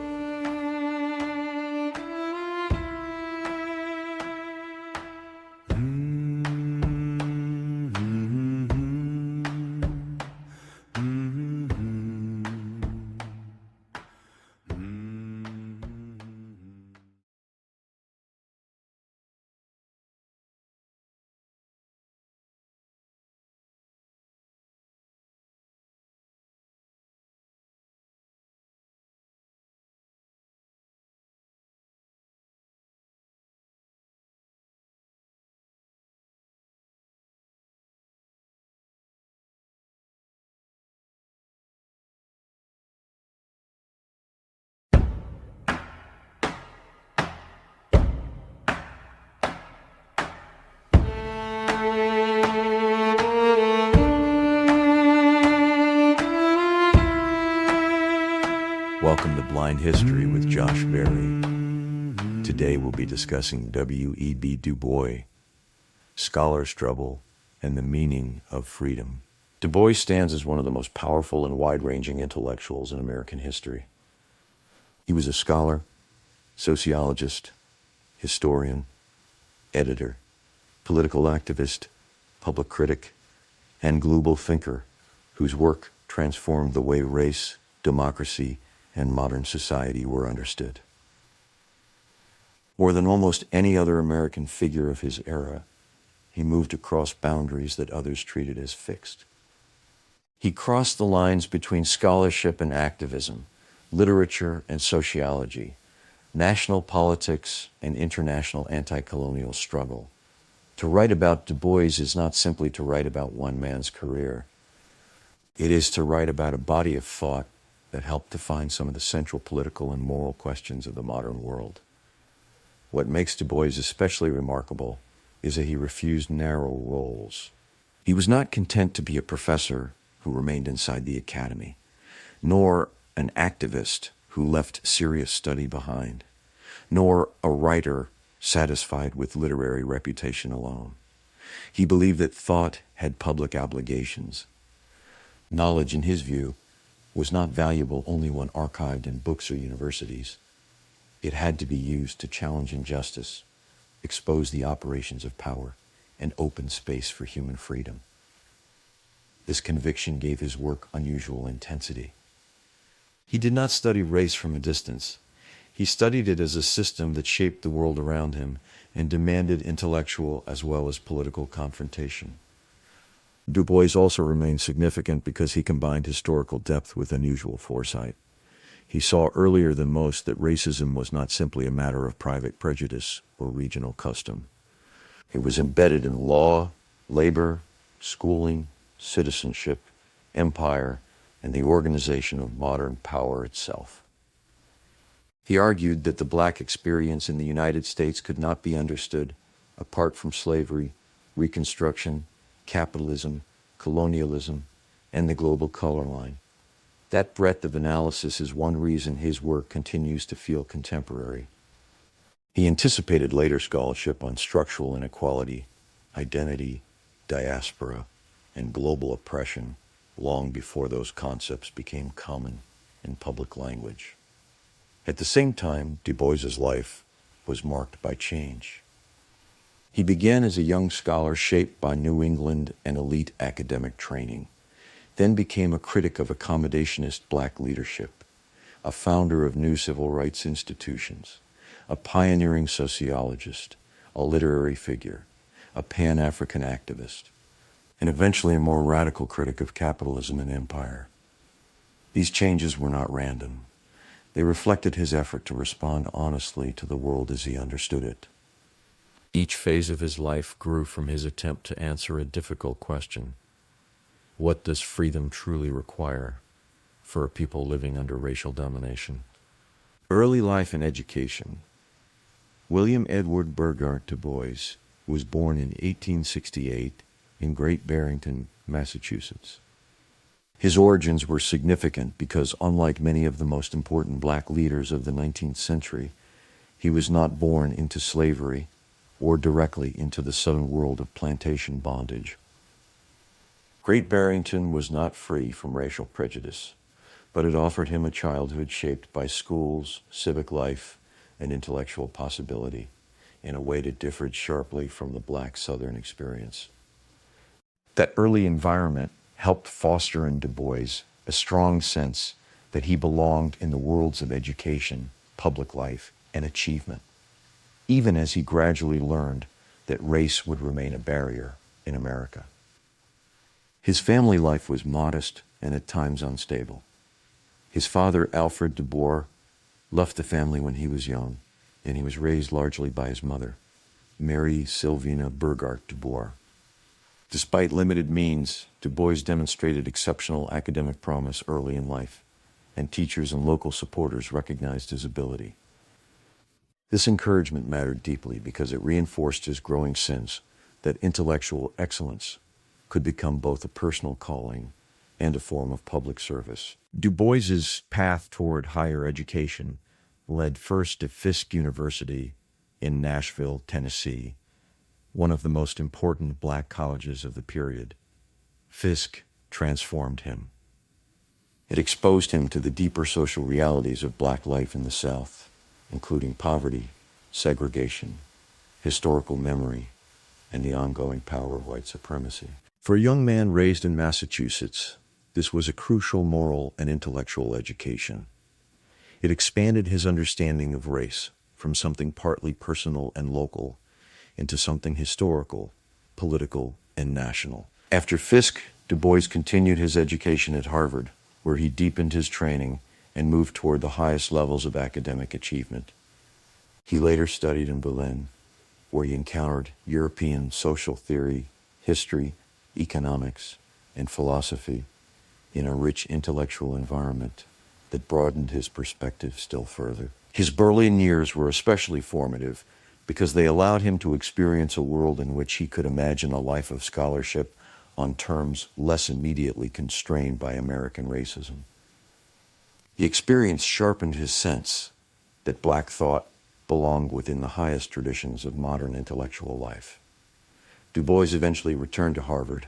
Welcome to Blind History with Josh Berry. Today we'll be discussing W.E.B. Dubois, Scholar's Trouble, and the Meaning of Freedom. Dubois stands as one of the most powerful and wide-ranging intellectuals in American history. He was a scholar, sociologist, historian, editor, political activist, public critic, and global thinker whose work transformed the way race, democracy, and modern society were understood. More than almost any other American figure of his era, he moved across boundaries that others treated as fixed. He crossed the lines between scholarship and activism, literature and sociology, national politics and international anti-colonial struggle. To write about Du Bois is not simply to write about one man's career. It is to write about a body of thought that helped define some of the central political and moral questions of the modern world. What makes Du Bois especially remarkable is that he refused narrow roles. He was not content to be a professor who remained inside the academy, nor an activist who left serious study behind, nor a writer satisfied with literary reputation alone. He believed that thought had public obligations. Knowledge, in his view, was not valuable only when archived in books or universities. It had to be used to challenge injustice, expose the operations of power, and open space for human freedom. This conviction gave his work unusual intensity. He did not study race from a distance. He studied it as a system that shaped the world around him and demanded intellectual as well as political confrontation. Dubois also remained significant because he combined historical depth with unusual foresight. He saw earlier than most that racism was not simply a matter of private prejudice or regional custom. It was embedded in law, labor, schooling, citizenship, empire, and the organization of modern power itself. He argued that the black experience in the United States could not be understood apart from slavery, Reconstruction, capitalism, colonialism, and the global color line. That breadth of analysis is one reason his work continues to feel contemporary. He anticipated later scholarship on structural inequality, identity, diaspora, and global oppression long before those concepts became common in public language. At the same time, Dubois's life was marked by change. He began as a young scholar shaped by New England and elite academic training, then became a critic of accommodationist black leadership, a founder of new civil rights institutions, a pioneering sociologist, a literary figure, a Pan-African activist, and eventually a more radical critic of capitalism and empire. These changes were not random. They reflected his effort to respond honestly to the world as he understood it. Each phase of his life grew from his attempt to answer a difficult question. What does freedom truly require for a people living under racial domination? Early life and education. William Edward Burghardt Dubois was born in 1868 in Great Barrington, Massachusetts. His origins were significant because, unlike many of the most important black leaders of the 19th century, he was not born into slavery or directly into the southern world of plantation bondage. Great Barrington was not free from racial prejudice, but it offered him a childhood shaped by schools, civic life, and intellectual possibility in a way that differed sharply from the black Southern experience. That early environment helped foster in Dubois a strong sense that he belonged in the worlds of education, public life, and achievement, even as he gradually learned that race would remain a barrier in America. His family life was modest and at times unstable. His father, Alfred Dubois, left the family when he was young, and he was raised largely by his mother, Mary Sylvina Burghardt Dubois. Despite limited means, Dubois demonstrated exceptional academic promise early in life, and teachers and local supporters recognized his ability. This encouragement mattered deeply because it reinforced his growing sense that intellectual excellence could become both a personal calling and a form of public service. Dubois's path toward higher education led first to Fisk University in Nashville, Tennessee, one of the most important black colleges of the period. Fisk transformed him. It exposed him to the deeper social realities of black life in the South, including poverty, segregation, historical memory, and the ongoing power of white supremacy. For a young man raised in Massachusetts, this was a crucial moral and intellectual education. It expanded his understanding of race from something partly personal and local into something historical, political, and national. After Fisk, Dubois continued his education at Harvard, where he deepened his training and moved toward the highest levels of academic achievement. He later studied in Berlin, where he encountered European social theory, history, economics, and philosophy in a rich intellectual environment that broadened his perspective still further. His Berlin years were especially formative because they allowed him to experience a world in which he could imagine a life of scholarship on terms less immediately constrained by American racism. The experience sharpened his sense that black thought belonged within the highest traditions of modern intellectual life. Dubois eventually returned to Harvard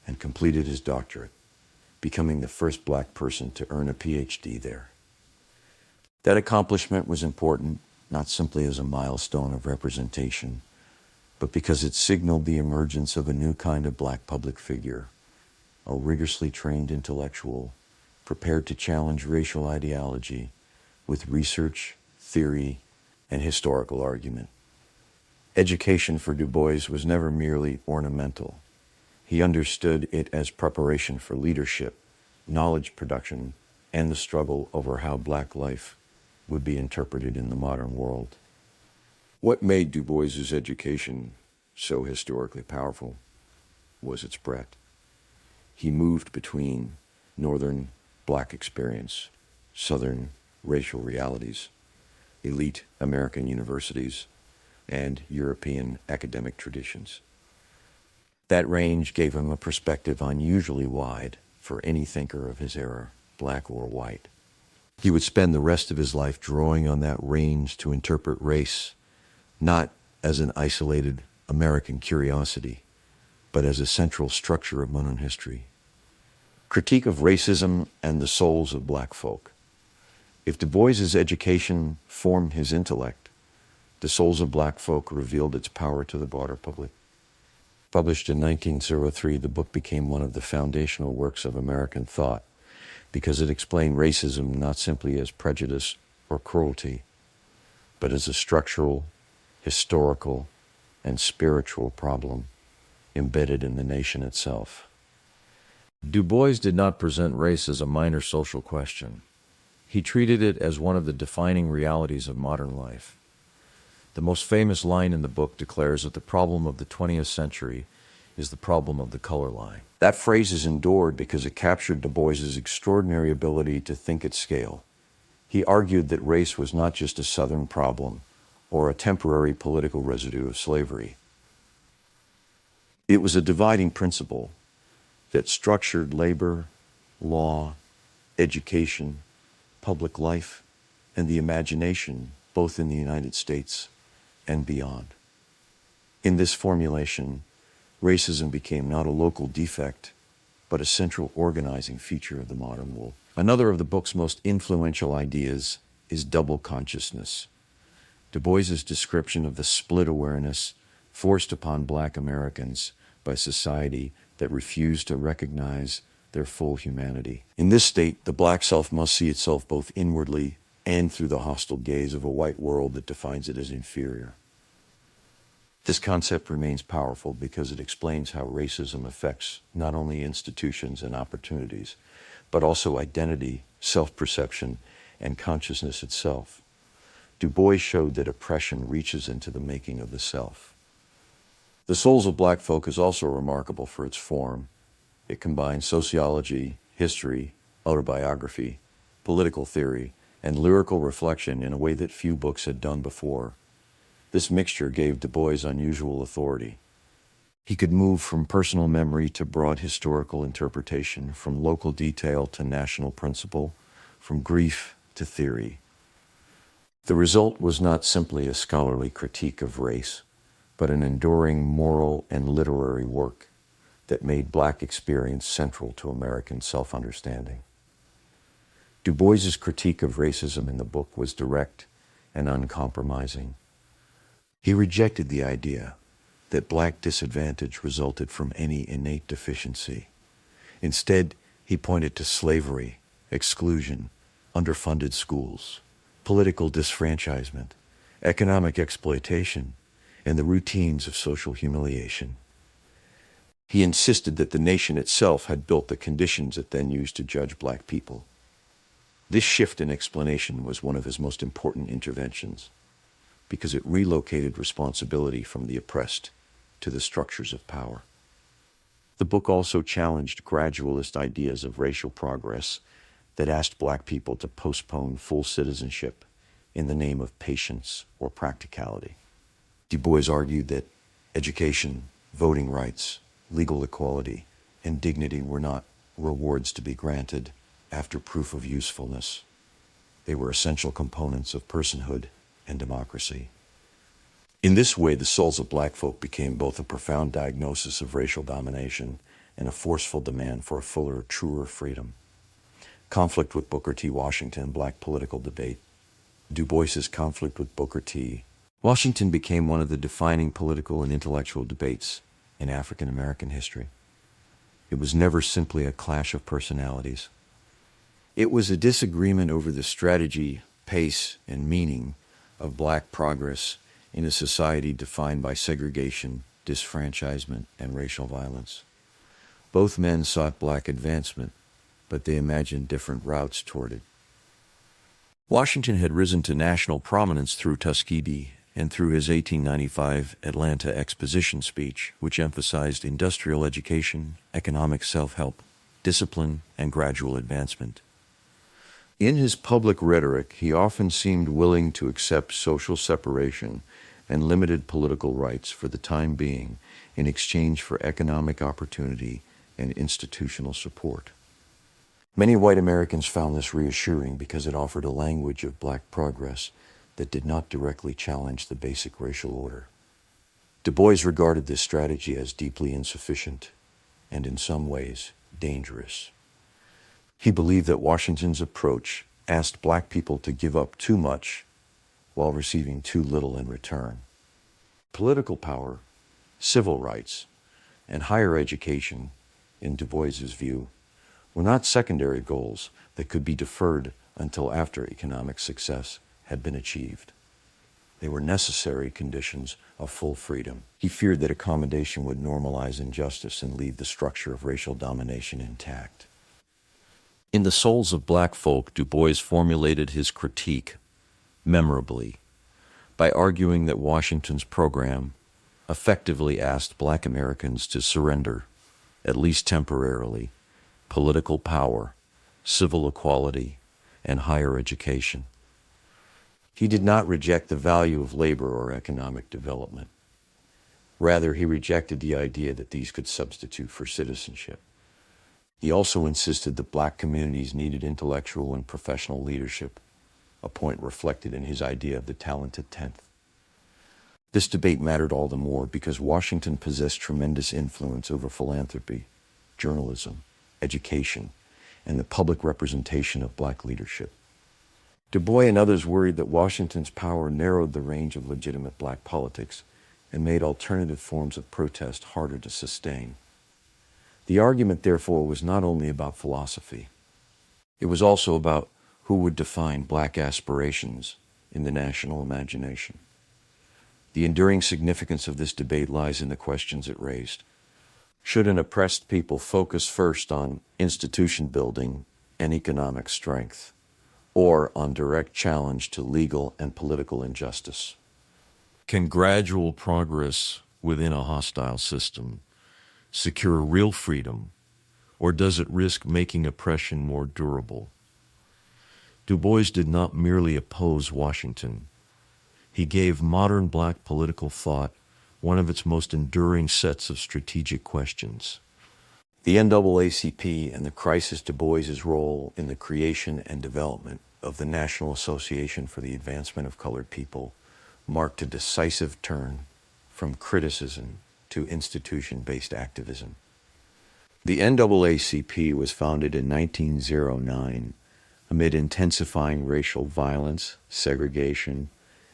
and completed his doctorate, becoming the first black person to earn a PhD there. That accomplishment was important not simply as a milestone of representation, but because it signaled the emergence of a new kind of black public figure, a rigorously trained intellectual, prepared to challenge racial ideology with research, theory, and historical argument. Education for Du Bois was never merely ornamental. He understood it as preparation for leadership, knowledge production, and the struggle over how black life would be interpreted in the modern world. What made Du Bois's education so historically powerful was its breadth. He moved between northern black experience, southern racial realities, elite American universities, and European academic traditions. That range gave him a perspective unusually wide for any thinker of his era, black or white. He would spend the rest of his life drawing on that range to interpret race, not as an isolated American curiosity, but as a central structure of modern history. Critique of racism and the souls of black folk. If Du Bois's education formed his intellect, The Souls of Black Folk revealed its power to the broader public. Published in 1903, the book became one of the foundational works of American thought because it explained racism not simply as prejudice or cruelty, but as a structural, historical, and spiritual problem embedded in the nation itself. Du Bois did not present race as a minor social question. He treated it as one of the defining realities of modern life. The most famous line in the book declares that the problem of the 20th century is the problem of the color line. That phrase is endured because it captured Du Bois's extraordinary ability to think at scale. He argued that race was not just a Southern problem or a temporary political residue of slavery. It was a dividing principle that structured labor, law, education, public life, and the imagination, both in the United States and beyond. In this formulation, racism became not a local defect, but a central organizing feature of the modern world. Another of the book's most influential ideas is double consciousness. Du Bois's description of the split awareness forced upon black Americans by society that refused to recognize their full humanity. In this state, the black self must see itself both inwardly and through the hostile gaze of a white world that defines it as inferior. This concept remains powerful because it explains how racism affects not only institutions and opportunities, but also identity, self-perception, and consciousness itself. Du Bois showed that oppression reaches into the making of the self. The Souls of Black Folk is also remarkable for its form. It combines sociology, history, autobiography, political theory, and lyrical reflection in a way that few books had done before. This mixture gave Du Bois unusual authority. He could move from personal memory to broad historical interpretation, from local detail to national principle, from grief to theory. The result was not simply a scholarly critique of race, but an enduring moral and literary work that made black experience central to American self-understanding. Du Bois's critique of racism in the book was direct and uncompromising. He rejected the idea that black disadvantage resulted from any innate deficiency. Instead, he pointed to slavery, exclusion, underfunded schools, political disfranchisement, economic exploitation, and the routines of social humiliation. He insisted that the nation itself had built the conditions it then used to judge black people. This shift in explanation was one of his most important interventions, because it relocated responsibility from the oppressed to the structures of power. The book also challenged gradualist ideas of racial progress that asked black people to postpone full citizenship in the name of patience or practicality. Du Bois argued that education, voting rights, legal equality, and dignity were not rewards to be granted after proof of usefulness. They were essential components of personhood and democracy. In this way, the Souls of Black Folk became both a profound diagnosis of racial domination and a forceful demand for a fuller, truer freedom. Conflict with Booker T. Washington, black political debate, Dubois's conflict with Booker T. Washington became one of the defining political and intellectual debates in African American history. It was never simply a clash of personalities. It was a disagreement over the strategy, pace, and meaning of black progress in a society defined by segregation, disfranchisement, and racial violence. Both men sought black advancement, but they imagined different routes toward it. Washington had risen to national prominence through Tuskegee and through his 1895 Atlanta Exposition speech, which emphasized industrial education, economic self-help, discipline, and gradual advancement. In his public rhetoric, he often seemed willing to accept social separation and limited political rights for the time being in exchange for economic opportunity and institutional support. Many white Americans found this reassuring because it offered a language of black progress that did not directly challenge the basic racial order. Du Bois regarded this strategy as deeply insufficient and, in some ways, dangerous. He believed that Washington's approach asked black people to give up too much while receiving too little in return. Political power, civil rights, and higher education, in Du Bois's view, were not secondary goals that could be deferred until after economic success had been achieved. They were necessary conditions of full freedom. He feared that accommodation would normalize injustice and leave the structure of racial domination intact. In The Souls of Black Folk, Du Bois formulated his critique memorably by arguing that Washington's program effectively asked black Americans to surrender, at least temporarily, political power, civil equality, and higher education. He did not reject the value of labor or economic development. Rather, he rejected the idea that these could substitute for citizenship. He also insisted that black communities needed intellectual and professional leadership, a point reflected in his idea of the talented tenth. This debate mattered all the more because Washington possessed tremendous influence over philanthropy, journalism, education, and the public representation of black leadership. Du Bois and others worried that Washington's power narrowed the range of legitimate black politics and made alternative forms of protest harder to sustain. The argument, therefore, was not only about philosophy. It was also about who would define black aspirations in the national imagination. The enduring significance of this debate lies in the questions it raised. Should an oppressed people focus first on institution building and economic strength, or on direct challenge to legal and political injustice? Can gradual progress within a hostile system secure real freedom, or does it risk making oppression more durable? Du Bois did not merely oppose Washington. He gave modern black political thought one of its most enduring sets of strategic questions. The NAACP and the crisis Du Bois's role in the creation and development of the National Association for the Advancement of Colored People marked a decisive turn from criticism to institution-based activism. The NAACP was founded in 1909 amid intensifying racial violence, segregation,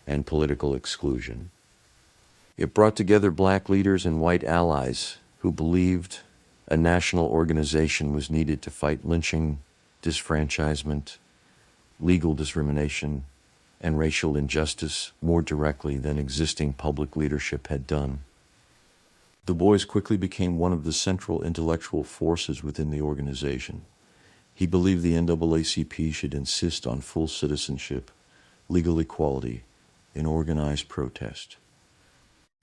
and political exclusion. It brought together black leaders and white allies who believed a national organization was needed to fight lynching, disfranchisement, legal discrimination, and racial injustice more directly than existing public leadership had done. Du Bois quickly became one of the central intellectual forces within the organization. He believed the NAACP should insist on full citizenship, legal equality, and organized protest.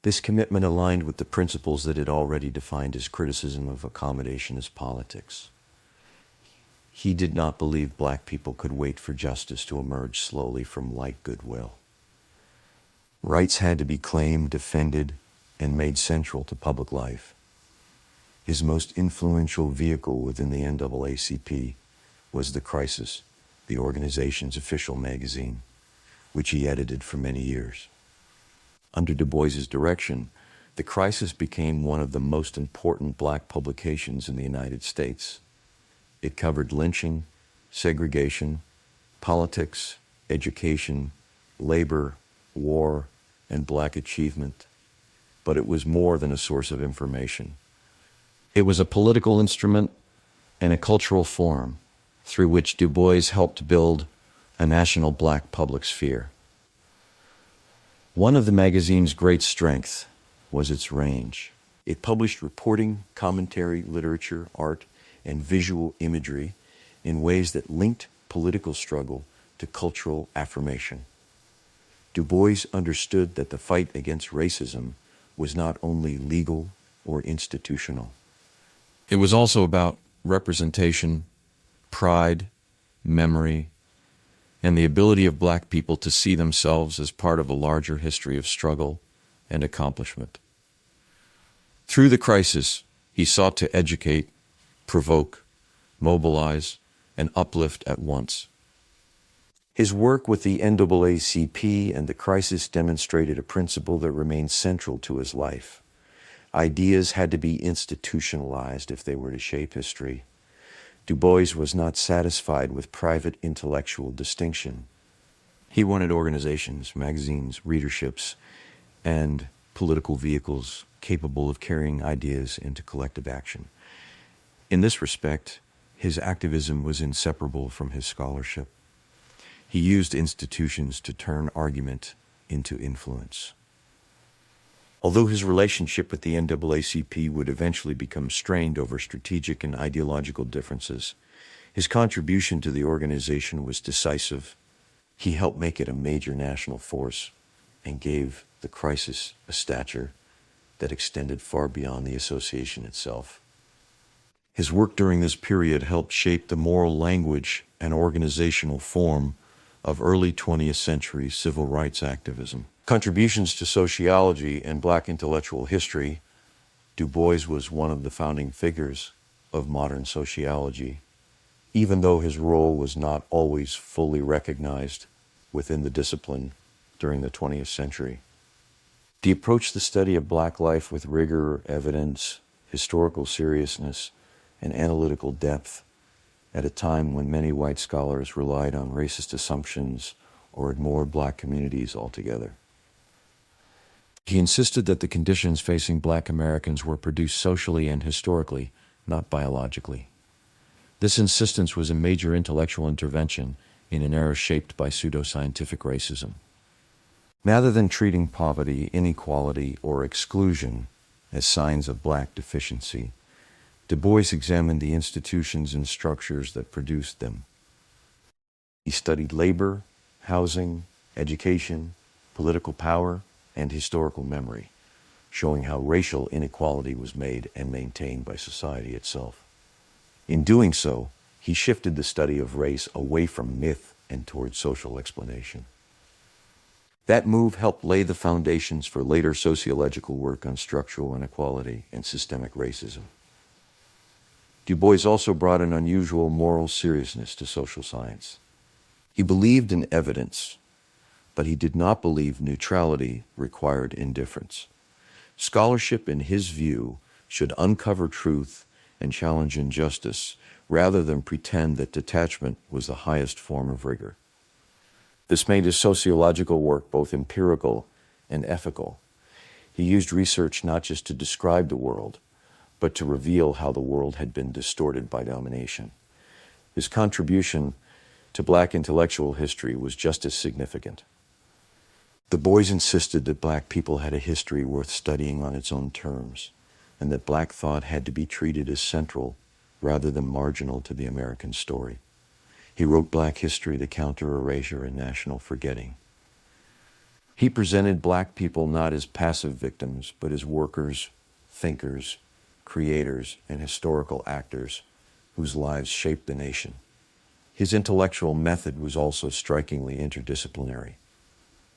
This commitment aligned with the principles that had already defined his criticism of accommodationist politics. He did not believe black people could wait for justice to emerge slowly from light goodwill. Rights had to be claimed, defended, and made central to public life. His most influential vehicle within the NAACP was The Crisis, the organization's official magazine, which he edited for many years. Under Du Bois's direction, The Crisis became one of the most important black publications in the United States. It covered lynching, segregation, politics, education, labor, war, and black achievement, but it was more than a source of information. It was a political instrument and a cultural forum through which Du Bois helped build a national black public sphere. One of the magazine's great strengths was its range. It published reporting, commentary, literature, art, and visual imagery in ways that linked political struggle to cultural affirmation. Du Bois understood that the fight against racism was not only legal or institutional. It was also about representation, pride, memory, and the ability of black people to see themselves as part of a larger history of struggle and accomplishment. Through the crisis, he sought to educate, provoke, mobilize, and uplift at once. His work with the NAACP and the crisis demonstrated a principle that remained central to his life. Ideas had to be institutionalized if they were to shape history. Du Bois was not satisfied with private intellectual distinction. He wanted organizations, magazines, readerships, and political vehicles capable of carrying ideas into collective action. In this respect, his activism was inseparable from his scholarship. He used institutions to turn argument into influence. Although his relationship with the NAACP would eventually become strained over strategic and ideological differences, his contribution to the organization was decisive. He helped make it a major national force and gave the crisis a stature that extended far beyond the association itself. His work during this period helped shape the moral language and organizational form of early 20th century civil rights activism. Contributions to sociology and black intellectual history, Du Bois was one of the founding figures of modern sociology, even though his role was not always fully recognized within the discipline during the 20th century. He approached the study of black life with rigor, evidence, historical seriousness, and analytical depth at a time when many white scholars relied on racist assumptions or ignored black communities altogether. He insisted that the conditions facing black Americans were produced socially and historically, not biologically. This insistence was a major intellectual intervention in an era shaped by pseudoscientific racism. Rather than treating poverty, inequality, or exclusion as signs of black deficiency, Du Bois examined the institutions and structures that produced them. He studied labor, housing, education, political power, and historical memory, showing how racial inequality was made and maintained by society itself. In doing so, he shifted the study of race away from myth and toward social explanation. That move helped lay the foundations for later sociological work on structural inequality and systemic racism. Du Bois also brought an unusual moral seriousness to social science. He believed in evidence, but he did not believe neutrality required indifference. Scholarship, in his view, should uncover truth and challenge injustice rather than pretend that detachment was the highest form of rigor. This made his sociological work both empirical and ethical. He used research not just to describe the world, but to reveal how the world had been distorted by domination. His contribution to black intellectual history was just as significant. Du Bois insisted that black people had a history worth studying on its own terms, and that black thought had to be treated as central rather than marginal to the American story. He wrote black history to counter erasure and national forgetting. He presented black people not as passive victims, but as workers, thinkers, creators, and historical actors whose lives shaped the nation. His intellectual method was also strikingly interdisciplinary.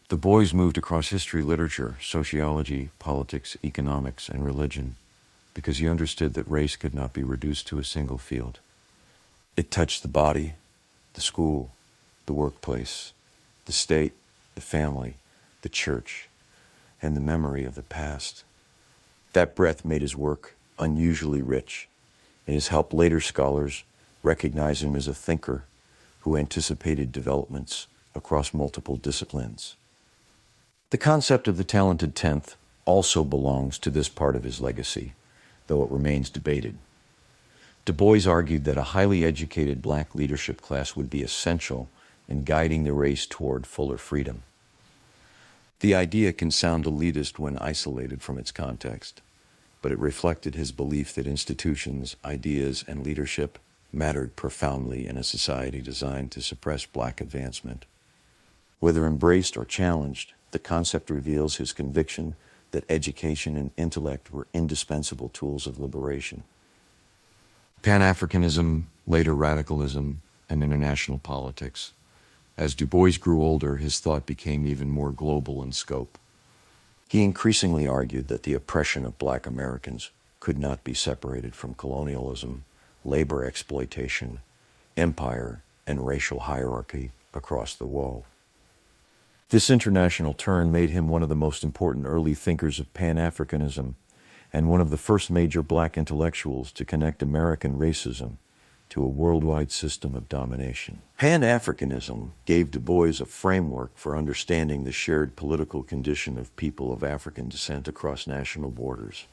Du Bois moved across history, literature, sociology, politics, economics, and religion because he understood that race could not be reduced to a single field. It touched the body, the school, the workplace, the state, the family, the church, and the memory of the past. That breadth made his work unusually rich and has helped later scholars recognize him as a thinker who anticipated developments across multiple disciplines. The concept of the talented tenth also belongs to this part of his legacy, though it remains debated. Du Bois argued that a highly educated black leadership class would be essential in guiding the race toward fuller freedom. The idea can sound elitist when isolated from its context, but it reflected his belief that institutions, ideas, and leadership mattered profoundly in a society designed to suppress black advancement. Whether embraced or challenged, the concept reveals his conviction that education and intellect were indispensable tools of liberation. Pan-Africanism, later radicalism, and international politics. As Du Bois grew older, his thought became even more global in scope. He increasingly argued that the oppression of black Americans could not be separated from colonialism, labor exploitation, empire, and racial hierarchy across the world. This international turn made him one of the most important early thinkers of Pan-Africanism and one of the first major black intellectuals to connect American racism to a worldwide system of domination. Pan-Africanism gave Du Bois a framework for understanding the shared political condition of people of African descent across national borders.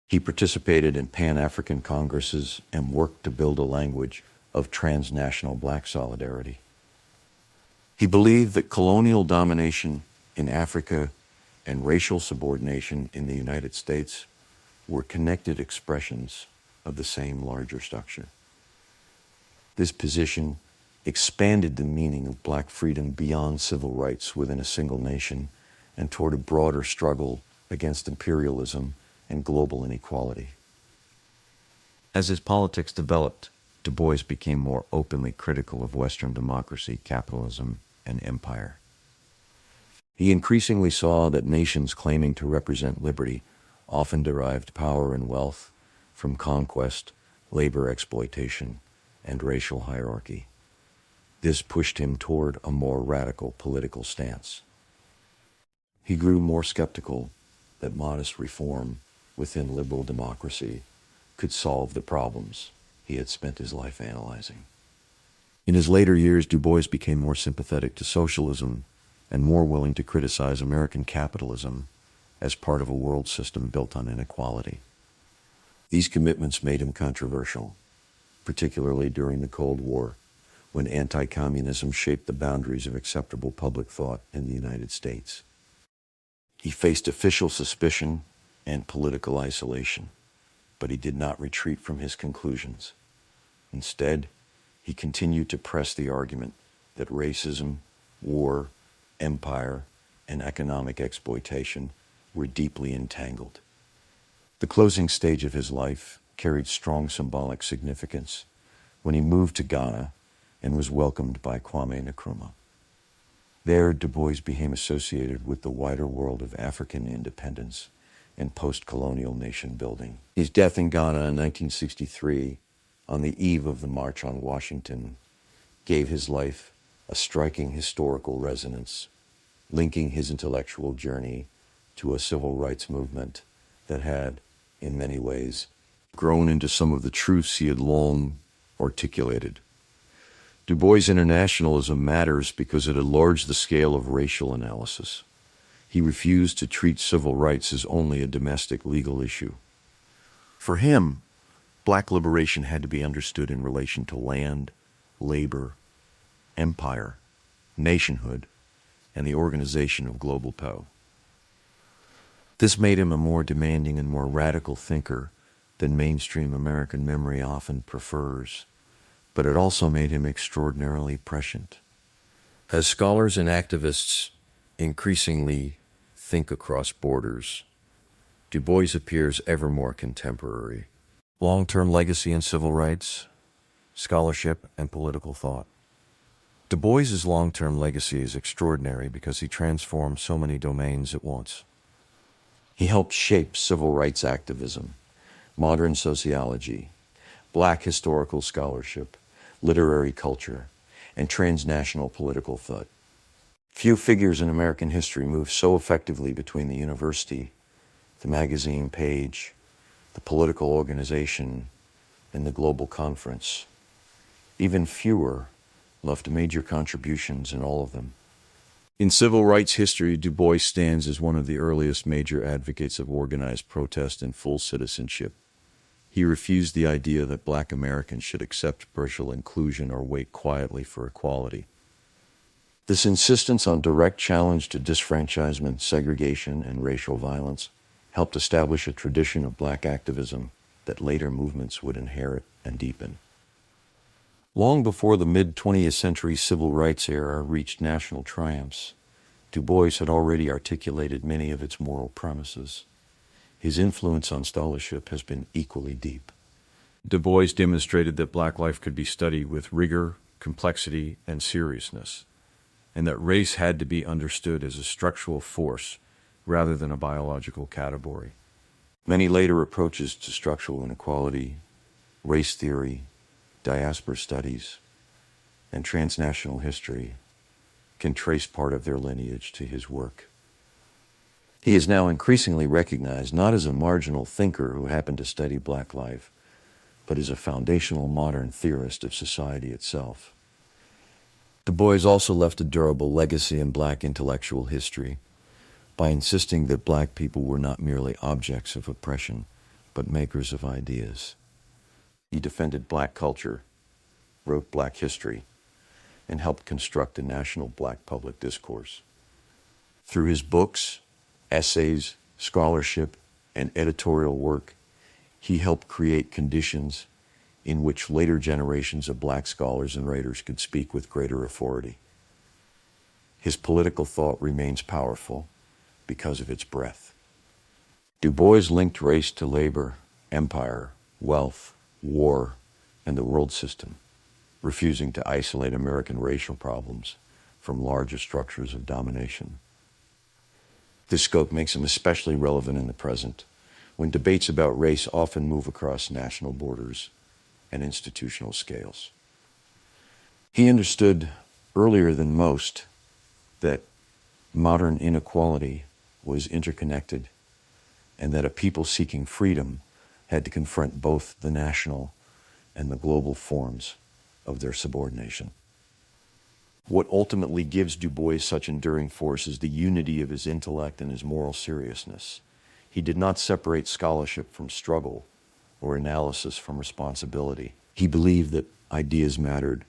He participated in Pan-African congresses and worked to build a language of transnational black solidarity. He believed that colonial domination in Africa and racial subordination in the United States were connected expressions of the same larger structure. This position expanded the meaning of black freedom beyond civil rights within a single nation and toward a broader struggle against imperialism and global inequality. As his politics developed, Du Bois became more openly critical of Western democracy, capitalism, and empire. He increasingly saw that nations claiming to represent liberty often derived power and wealth from conquest, labor exploitation, and racial hierarchy. This pushed him toward a more radical political stance. He grew more skeptical that modest reform within liberal democracy could solve the problems he had spent his life analyzing. In his later years, Du Bois became more sympathetic to socialism and more willing to criticize American capitalism as part of a world system built on inequality. These commitments made him controversial, particularly during the Cold War, when anti-communism shaped the boundaries of acceptable public thought in the United States. He faced official suspicion and political isolation, but he did not retreat from his conclusions. Instead, he continued to press the argument that racism, war, empire, and economic exploitation were deeply entangled. The closing stage of his life carried strong symbolic significance when he moved to Ghana and was welcomed by Kwame Nkrumah. There, Du Bois became associated with the wider world of African independence and post-colonial nation building. His death in Ghana in 1963, on the eve of the March on Washington, gave his life a striking historical resonance, linking his intellectual journey to a civil rights movement that had, in many ways, grown into some of the truths he had long articulated. Du Bois' internationalism matters because it enlarged the scale of racial analysis. He refused to treat civil rights as only a domestic legal issue. For him, black liberation had to be understood in relation to land, labor, empire, nationhood, and the organization of global power. This made him a more demanding and more radical thinker than mainstream American memory often prefers, but it also made him extraordinarily prescient. As scholars and activists increasingly think across borders, Du Bois appears ever more contemporary. Long-term legacy in civil rights, scholarship, and political thought. Du Bois's long-term legacy is extraordinary because he transformed so many domains at once. He helped shape civil rights activism, modern sociology, black historical scholarship, literary culture, and transnational political thought. Few figures in American history moved so effectively between the university, the magazine page, the political organization, and the global conference. Even fewer left major contributions in all of them. In civil rights history, Du Bois stands as one of the earliest major advocates of organized protest and full citizenship. He refused the idea that black Americans should accept racial inclusion or wait quietly for equality. This insistence on direct challenge to disfranchisement, segregation, and racial violence helped establish a tradition of black activism that later movements would inherit and deepen. Long before the mid-20th century civil rights era reached national triumphs, Du Bois had already articulated many of its moral premises. His influence on scholarship has been equally deep. Du Bois demonstrated that black life could be studied with rigor, complexity, and seriousness, and that race had to be understood as a structural force rather than a biological category. Many later approaches to structural inequality, race theory, diaspora studies, and transnational history can trace part of their lineage to his work. He is now increasingly recognized not as a marginal thinker who happened to study black life, but as a foundational modern theorist of society itself. Du Bois also left a durable legacy in black intellectual history by insisting that black people were not merely objects of oppression, but makers of ideas. He defended black culture, wrote black history, and helped construct a national black public discourse. Through his books, essays, scholarship, and editorial work, he helped create conditions in which later generations of black scholars and writers could speak with greater authority. His political thought remains powerful because of its breadth. Du Bois linked race to labor, empire, wealth, war, and the world system, refusing to isolate American racial problems from larger structures of domination. This scope makes him especially relevant in the present, when debates about race often move across national borders and institutional scales. He understood earlier than most that modern inequality was interconnected and that a people seeking freedom had to confront both the national and the global forms of their subordination. What ultimately gives Du Bois such enduring force is the unity of his intellect and his moral seriousness. He did not separate scholarship from struggle or analysis from responsibility. He believed that ideas mattered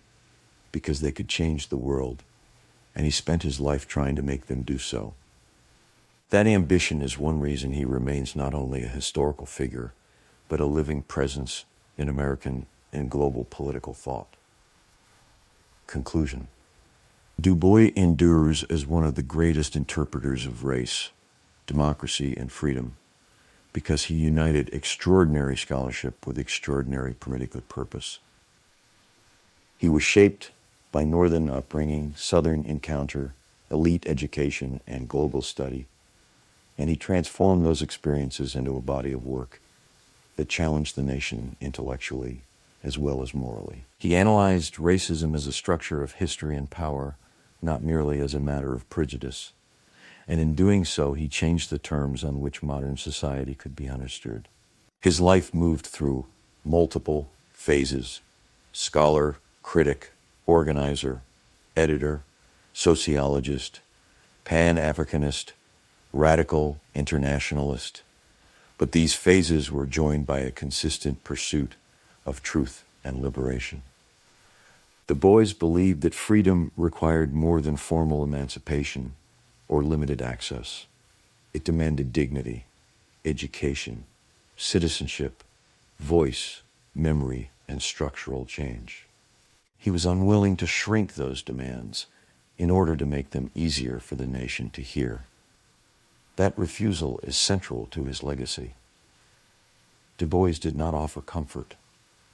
because they could change the world, and he spent his life trying to make them do so. That ambition is one reason he remains not only a historical figure, but a living presence in American and global political thought. Conclusion. Du Bois endures as one of the greatest interpreters of race, democracy, and freedom because he united extraordinary scholarship with extraordinary political purpose. He was shaped by Northern upbringing, Southern encounter, elite education, and global study, and he transformed those experiences into a body of work that challenged the nation intellectually as well as morally. He analyzed racism as a structure of history and power, not merely as a matter of prejudice. And in doing so, he changed the terms on which modern society could be understood. His life moved through multiple phases: scholar, critic, organizer, editor, sociologist, Pan-Africanist, radical internationalist. But these phases were joined by a consistent pursuit of truth and liberation. Du Bois believed that freedom required more than formal emancipation or limited access. It demanded dignity, education, citizenship, voice, memory, and structural change. He was unwilling to shrink those demands in order to make them easier for the nation to hear. That refusal is central to his legacy. Du Bois did not offer comfort.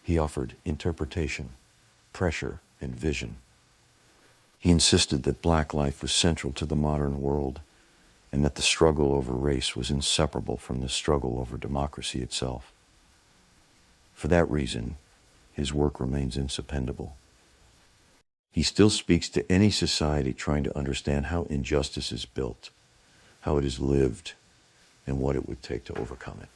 He offered interpretation, pressure, and vision. He insisted that black life was central to the modern world and that the struggle over race was inseparable from the struggle over democracy itself. For that reason, his work remains insupendable. He still speaks to any society trying to understand how injustice is built, how it is lived, and what it would take to overcome it.